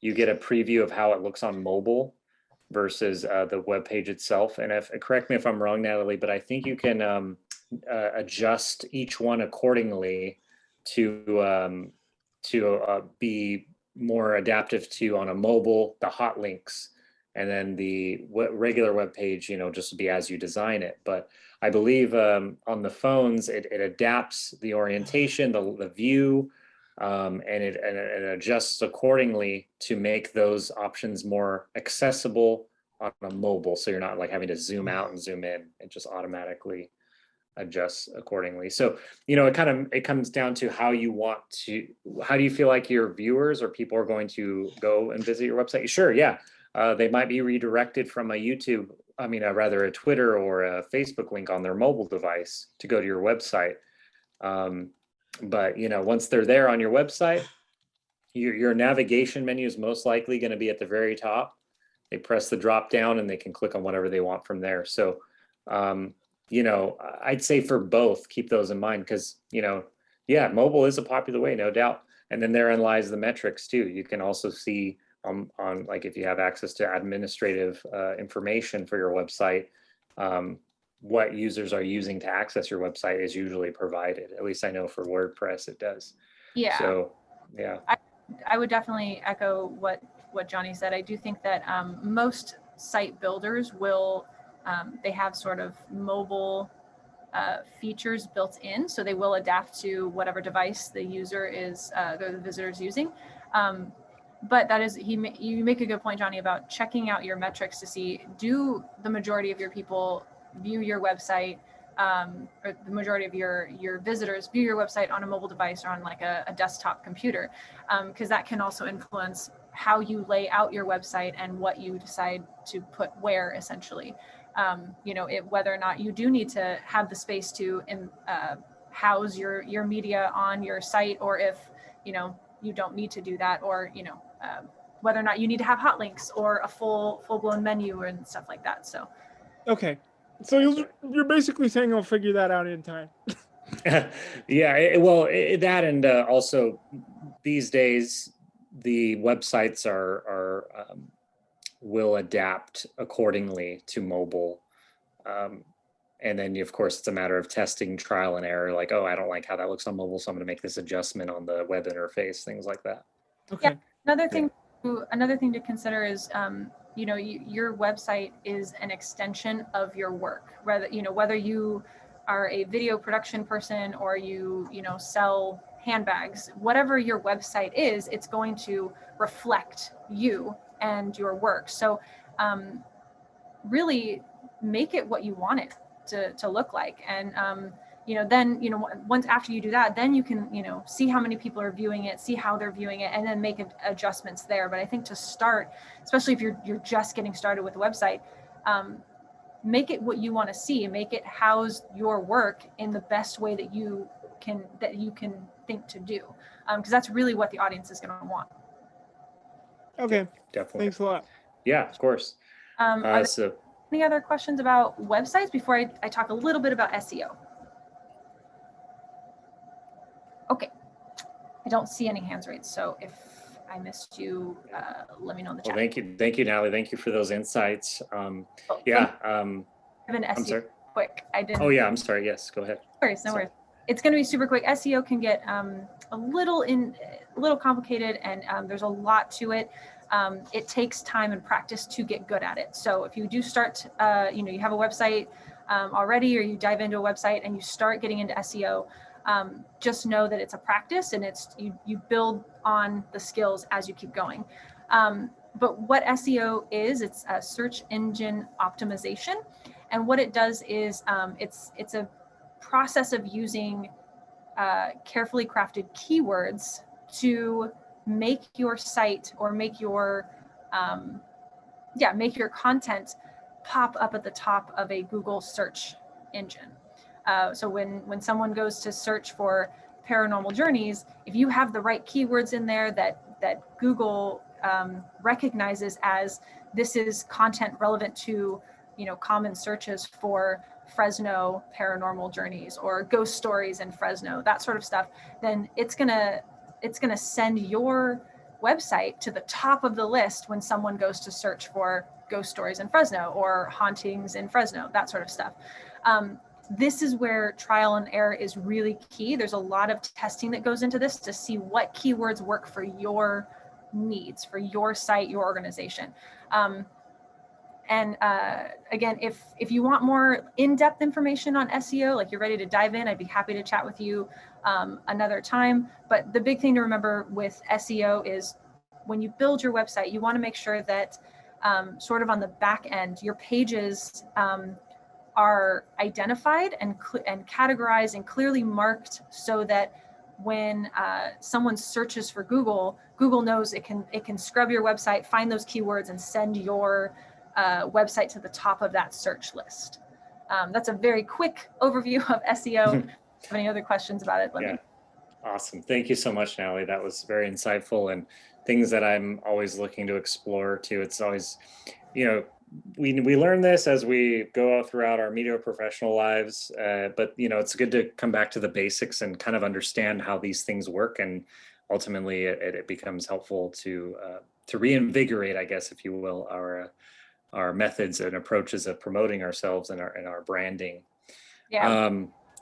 you get a preview of how it looks on mobile versus the web page itself. And correct me if I'm wrong, Natalie, but I think you can adjust each one accordingly to be more adaptive to, on a mobile, the hot links, and then the regular web page, just to be as you design it. But I believe on the phones, it adapts the orientation, the view, and it adjusts accordingly to make those options more accessible on a mobile. So you're not like having to zoom out and zoom in. It just automatically adjusts accordingly. So, it comes down to how do you feel like your viewers or people are going to go and visit your website? Sure. Yeah. They might be redirected from a rather a Twitter or a Facebook link on their mobile device to go to your website. But once they're there on your website, your navigation menu is most likely going to be at the very top. They press the drop down and they can click on whatever they want from there. So, I'd say for both, keep those in mind, because, mobile is a popular way, no doubt. And then therein lies the metrics too. You can also see on like, if you have access to administrative information for your website, what users are using to access your website is usually provided. At least I know for WordPress it does. Yeah. So, yeah. I would definitely echo what Johnny said. I do think that most site builders will, they have sort of mobile features built in, so they will adapt to whatever device the user is, the visitor is using. but that is, you make a good point, Johnny, about checking out your metrics to see, do the majority of your people view your website, or the majority of your visitors view your website on a mobile device or on like a desktop computer, because that can also influence how you lay out your website and what you decide to put where, essentially. You know, whether or not you do need to have the space to house your media on your site, or if, you know, you don't need to do that, or, you know, whether or not you need to have hot links or a full-blown menu and stuff like that. So Okay. So you're basically saying I'll figure that out in time. Yeah, that, and also these days the websites will adapt accordingly to mobile. And then of course it's a matter of testing, trial and error, like, oh, I don't like how that looks on mobile, so I'm going to make this adjustment on the web interface, things like that. Okay. Yeah. Another thing to consider is, you know, your website is an extension of your work. Whether you are a video production person or you know, sell handbags, whatever your website is, it's going to reflect you and your work. So really make it what you want it to look like. And you know, then, you know, once after you do that, then you can, you know, see how many people are viewing it, see how they're viewing it, and then make adjustments there. But I think to start, especially if you're just getting started with a website, make it what you want to see, make it house your work in the best way that you can think to do, because that's really what the audience is going to want. Okay. Definitely. Thanks a lot. Yeah, of course. Are there So any other questions about websites before I talk a little bit about SEO? Okay, I don't see any hands raised, so if I missed you, let me know in the chat. well, thank you, Natalie. Thank you for those insights. Yeah. I have an SEO I'm sorry. quick. I didn't. Oh yeah, I'm sorry. Yes, go ahead. No worries, no worries. It's going to be super quick. SEO can get a little complicated, and there's a lot to it. It takes time and practice to get good at it. So if you do start, you know, you have a website already, or you dive into a website and you start getting into SEO, just know that it's a practice, and you build on the skills as you keep going. But what SEO is, it's a search engine optimization. And what it does is it's a process of using carefully crafted keywords to make your site, or make your content pop up at the top of a Google search engine. So when someone goes to search for paranormal journeys, if you have the right keywords in there that Google recognizes as, this is content relevant to, you know, common searches for Fresno paranormal journeys or ghost stories in Fresno, that sort of stuff, then it's gonna send your website to the top of the list when someone goes to search for ghost stories in Fresno or hauntings in Fresno, that sort of stuff. This is where trial and error is really key. There's a lot of testing that goes into this to see what keywords work for your needs, for your site, your organization. And again, if you want more in-depth information on SEO, like you're ready to dive in, I'd be happy to chat with you another time. But the big thing to remember with SEO is, when you build your website, you want to make sure that sort of on the back end, your pages are identified and categorized and clearly marked, so that when someone searches for Google knows it can scrub your website, find those keywords, and send your website to the top of that search list. That's a very quick overview of SEO. If you have any other questions about it, let me know. Awesome. Thank you so much, Natalie. That was very insightful, and things that I'm always looking to explore too. It's always, you know, we learn this as we go out throughout our media professional lives, but you know, it's good to come back to the basics and kind of understand how these things work, and ultimately it becomes helpful to reinvigorate, I guess, if you will, our methods and approaches of promoting ourselves and our branding. Yeah.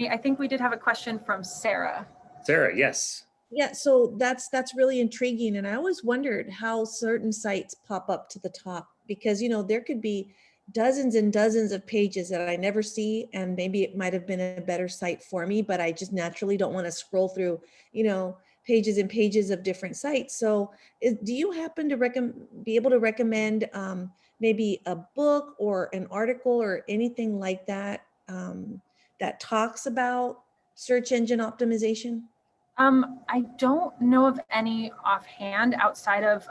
I think we did have a question from Sarah. Sarah, yes. Yeah, so that's really intriguing, and I always wondered how certain sites pop up to the top, because you know, there could be dozens and dozens of pages that I never see, and maybe it might have been a better site for me, but I just naturally don't want to scroll through, you know, pages and pages of different sites. So do you happen to be able to recommend maybe a book or an article or anything like that that talks about search engine optimization? I don't know of any offhand outside of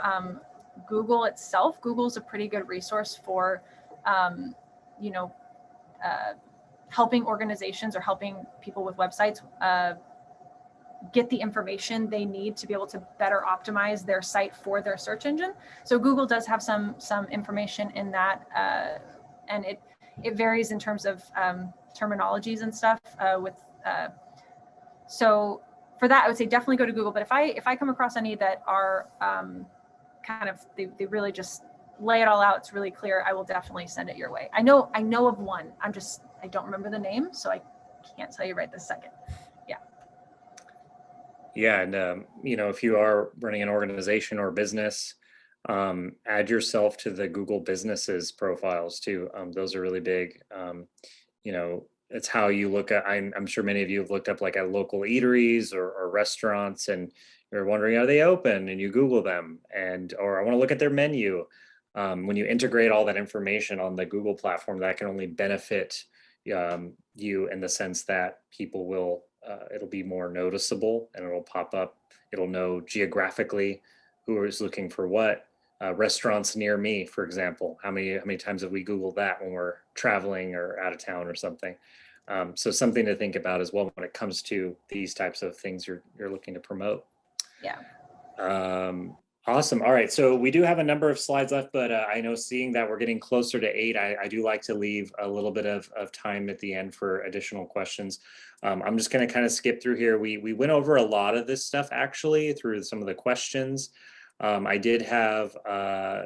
Google itself. Google's a pretty good resource for, you know, helping organizations or helping people with websites get the information they need to be able to better optimize their site for their search engine. So Google does have some information in that, and it varies in terms of terminologies and stuff. So for that, I would say definitely go to Google. But if I come across any that are kind of they really just lay it all out, it's really clear, I will definitely send it your way. I know of one. I don't remember the name, so I can't tell you right this second. Yeah, and you know, if you are running an organization or business, add yourself to the Google Businesses profiles too. Those are really big. You know, it's how you look at. I'm sure many of you have looked up like at local eateries or restaurants, and you're wondering, are they open? And you Google them, or I want to look at their menu. When you integrate all that information on the Google platform, that can only benefit you in the sense that people will. It'll be more noticeable and it'll pop up. It'll know geographically who is looking for what. Restaurants near me, for example. How many times have we Googled that when we're traveling or out of town or something? So something to think about as well when it comes to these types of things you're looking to promote. Yeah. Awesome. All right. So we do have a number of slides left, but I know seeing that we're getting closer to 8, I do like to leave a little bit of time at the end for additional questions. I'm just going to kind of skip through here. We went over a lot of this stuff actually through some of the questions. I did have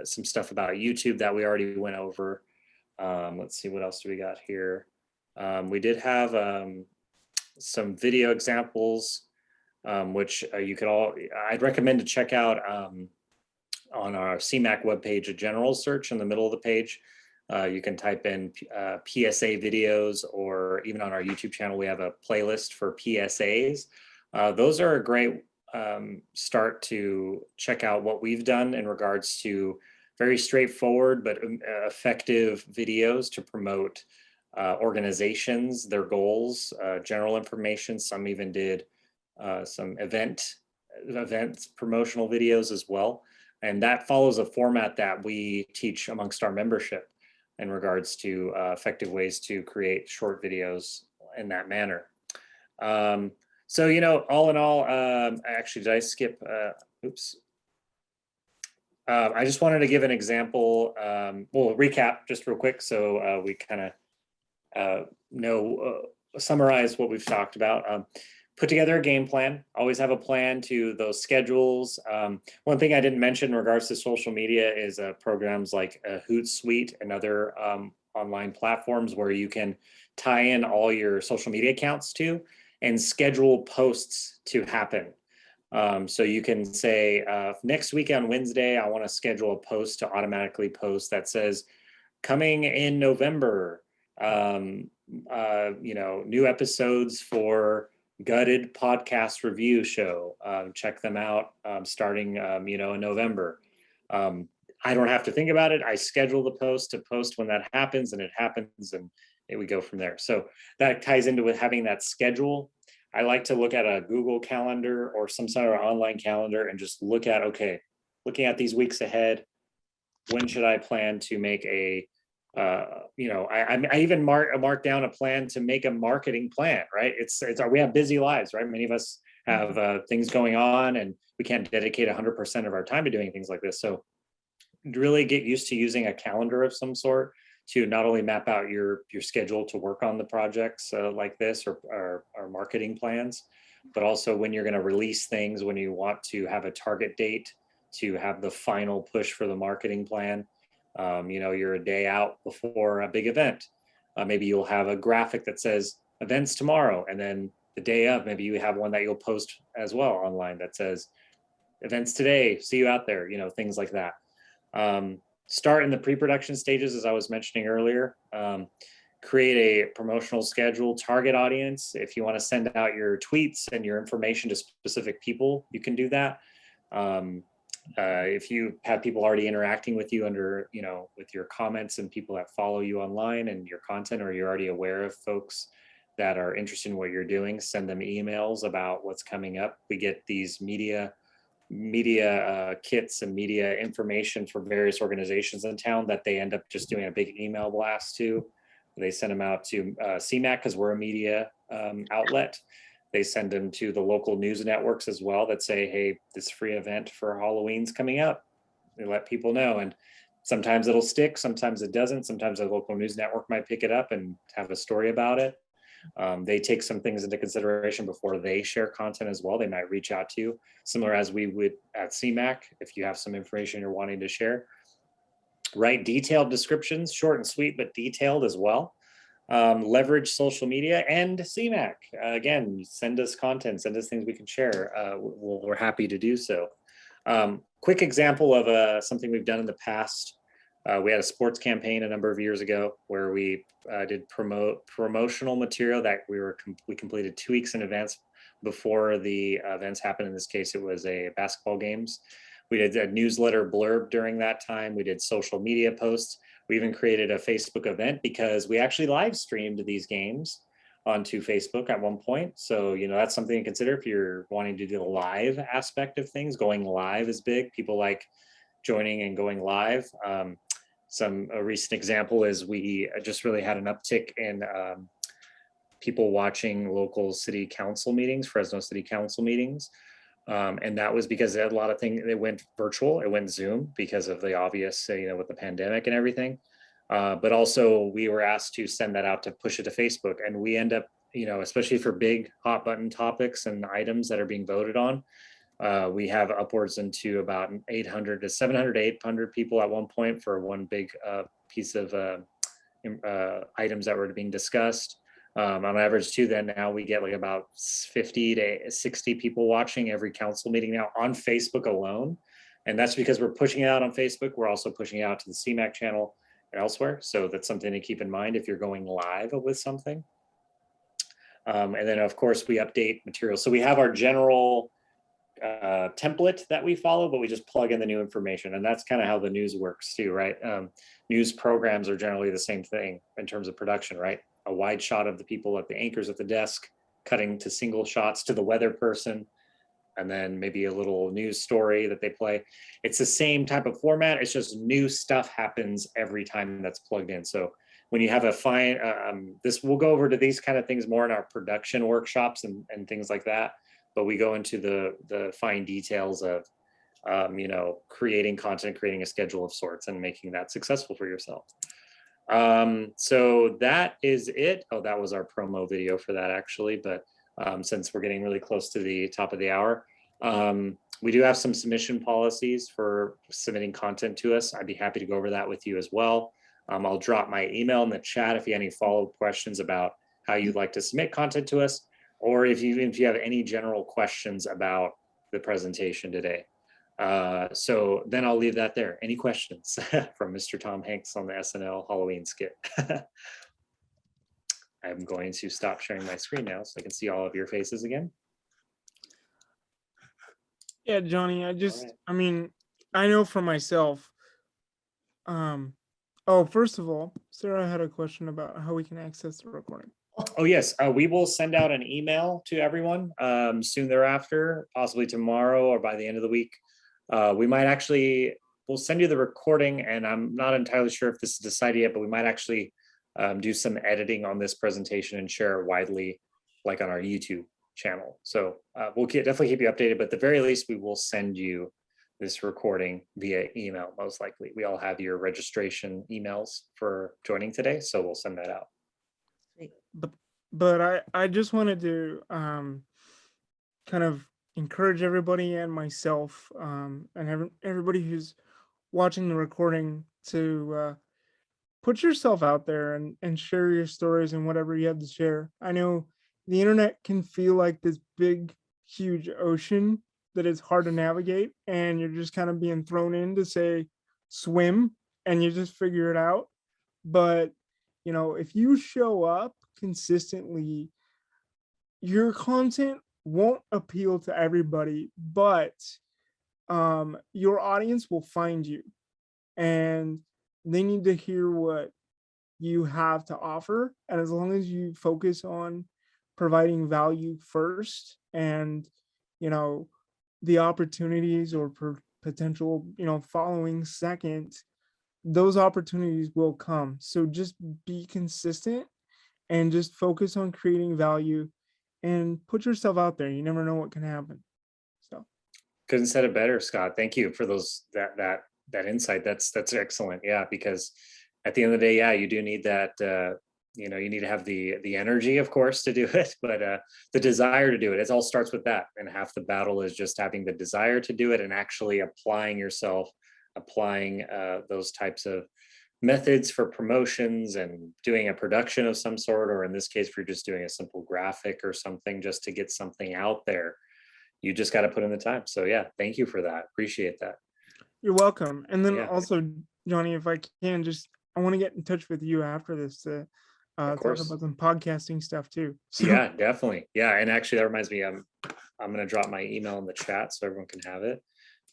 some stuff about YouTube that we already went over. Let's see, what else do we got here? We did have some video examples. Which you could I'd recommend to check out on our Cmac webpage, a general search in the middle of the page. You can type in PSA videos, or even on our YouTube channel, we have a playlist for PSAs. Those are a great start to check out what we've done in regards to very straightforward but effective videos to promote organizations, their goals, general information. Some even did some events promotional videos as well, and that follows a format that we teach amongst our membership in regards to effective ways to create short videos in that manner. So, you know, all in all, actually, did I skip? Oops. I just wanted to give an example. We'll recap just real quick, so we kind of summarize what we've talked about. Put together a game plan. Always have a plan to those schedules. One thing I didn't mention in regards to social media is programs like Hootsuite and other online platforms where you can tie in all your social media accounts to and schedule posts to happen. So you can say, next week on Wednesday, I want to schedule a post to automatically post that says, coming in November, you know, new episodes for Gutted podcast review show. Check them out starting, you know, in November. I don't have to think about it. I schedule the post to post when that happens, and it happens, and we go from there. So that ties into with having that schedule. I like to look at a Google Calendar or some sort of online calendar and just look at, okay, looking at these weeks ahead, when should I plan to make a you know, I even mark down a plan to make a marketing plan, right? We have busy lives, right? Many of us have things going on, and we can't dedicate 100% of our time to doing things like this. So really get used to using a calendar of some sort to not only map out your schedule to work on the projects like this or marketing plans, but also when you're going to release things, when you want to have a target date to have the final push for the marketing plan. You know, you're a day out before a big event. Maybe you'll have a graphic that says events tomorrow, and then the day of, maybe you have one that you'll post as well online that says events today, see you out there, you know, things like that. Start in the pre-production stages, as I was mentioning earlier. create a promotional schedule, target audience. If you want to send out your tweets and your information to specific people, you can do that. If you have people already interacting with you under, with your comments and people that follow you online and your content, or you're already aware of folks that are interested in what you're doing, send them emails about what's coming up. We get these media kits and media information for various organizations in town that they end up just doing a big email blast to. They send them out to Cmac because we're a media outlet. They send them to the local news networks as well that say, hey, this free event for Halloween's coming up. They let people know. And sometimes it'll stick, sometimes it doesn't. Sometimes a local news network might pick it up and have a story about it. They take some things into consideration before they share content as well. They might reach out to you, similar as we would at Cmac, if you have some information you're wanting to share. Write detailed descriptions, short and sweet, but detailed as well. Leverage social media and Cmac. Again, send us content, send us things we can share. We're happy to do so. Quick example of something we've done in the past. We had a sports campaign a number of years ago where we did promotional material that we completed 2 weeks in advance before the events happened. In this case, it was a basketball games. We did a newsletter blurb during that time. We did social media posts. We even created a Facebook event because we actually live streamed these games onto Facebook at one point. So, that's something to consider if you're wanting to do the live aspect of things. Going live is big. People like joining and going live. A recent example is we just really had an uptick in people watching local city council meetings, Fresno city council meetings. And that was because a lot of things, it went virtual, it went Zoom because of the obvious, with the pandemic and everything. But also we were asked to send that out to push it to Facebook. And we end up, especially for big hot button topics and items that are being voted on, we have upwards into about 800 to 700 to 800 people at one point for one big piece of items that were being discussed. On average too, then now we get like about 50 to 60 people watching every council meeting now on Facebook alone. And that's because we're pushing it out on Facebook. We're also pushing it out to the Cmac channel and elsewhere. So that's something to keep in mind if you're going live with something. And then of course we update materials. So we have our general template that we follow, but we just plug in the new information. And that's kind of how the news works too, right? News programs are generally the same thing in terms of production, right? A wide shot of the people at the anchors at the desk, cutting to single shots to the weather person, and then maybe a little news story that they play. It's the same type of format. It's just new stuff happens every time that's plugged in. So when you have a fine, we'll go over to these kind of things more in our production workshops and things like that. But we go into the fine details of, creating content, creating a schedule of sorts, and making that successful for yourself. So that is it. Oh, that was our promo video for that actually. But since we're getting really close to the top of the hour, we do have some submission policies for submitting content to us. I'd be happy to go over that with you as well. I'll drop my email in the chat if you have any follow-up questions about how you'd like to submit content to us, or if you have any general questions about the presentation today. So then I'll leave that there. Any questions from Mr. Tom Hanks on the SNL Halloween skit? I'm going to stop sharing my screen now so I can see all of your faces again. Yeah, Johnny, I know for myself. First of all, Sarah had a question about how we can access the recording. Oh, yes. We will send out an email to everyone soon thereafter, possibly tomorrow or by the end of the week. We'll send you the recording, and I'm not entirely sure if this is decided yet, but we might actually do some editing on this presentation and share it widely, like on our YouTube channel. So we'll definitely keep you updated, but at the very least, we will send you this recording via email, most likely. We all have your registration emails for joining today, so we'll send that out. But I just wanted to kind of encourage everybody and myself and everybody who's watching the recording to put yourself out there and share your stories and whatever you have to share. I know the internet can feel like this big, huge ocean that is hard to navigate, and you're just kind of being thrown in to say swim and you just figure it out. But you know, if you show up consistently, your content won't appeal to everybody, but your audience will find you, and they need to hear what you have to offer. And as long as you focus on providing value first, and, you know, the opportunities or potential, you know, following second, those opportunities will come. So just be consistent and just focus on creating value and put yourself out there. You never know what can happen. So Couldn't said it better, Scott. Thank you for that insight. That's excellent. Yeah, because at the end of the day, yeah, you do need that. You know, you need to have the energy, of course, to do it, but the desire to do it. It all starts with that, and half the battle is just having the desire to do it and actually applying yourself, applying those types of methods for promotions and doing a production of some sort, or in this case, if you're just doing a simple graphic or something just to get something out there, you just got to put in the time. So yeah, thank you for that. Appreciate that. you're welcome. And then Yeah. also, Johnny, if I can, I want to get in touch with you after this to talk course. about some podcasting stuff too. So, Yeah, definitely. Yeah, and actually that reminds me, I'm going to drop my email in the chat so everyone can have it.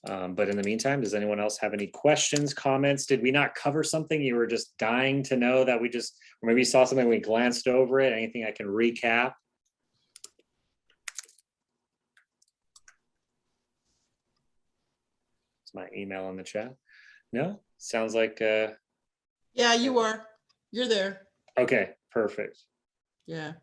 But in the meantime, does anyone else have any questions, comments? Did we not cover something you were just dying to know that we just, or maybe saw something, we glanced over it? Anything I can recap? It's my email in the chat. No? Sounds like, Yeah, you are. You're there. okay, perfect. Yeah.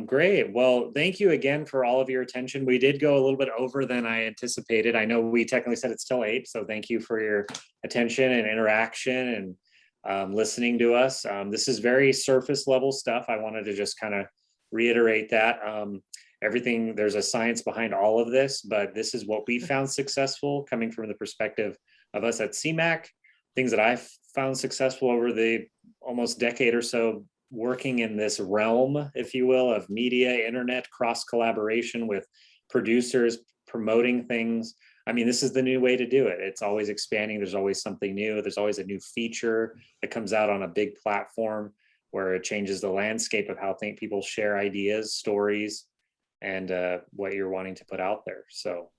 Great. Well, thank you again for all of your attention. We did go a little bit over than I anticipated. I know we technically said it's till 8, so thank you for your attention and interaction and listening to us. This is very surface level stuff. I wanted to just kind of reiterate that. Everything, there's a science behind all of this, but this is what we found successful coming from the perspective of us at Cmac, things that I've found successful over the almost decade or so working in this realm, if you will, of media, internet, cross collaboration with producers, promoting things. I mean, this is the new way to do it. It's always expanding. There's always something new. There's always a new feature that comes out on a big platform where it changes the landscape of how people share ideas, stories, and what you're wanting to put out there. So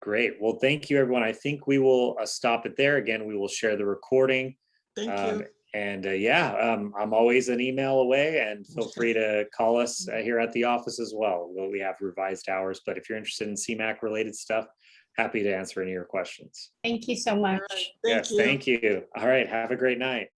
great. Well, thank you, everyone. I think we will stop it there. Again, we will share the recording. Thank you. And I'm always an email away, and feel free to call us here at the office as well. We have revised hours, but if you're interested in CMAC related stuff, happy to answer any of your questions. Thank you so All much. right. Yes, thank you. All right. Have a great night.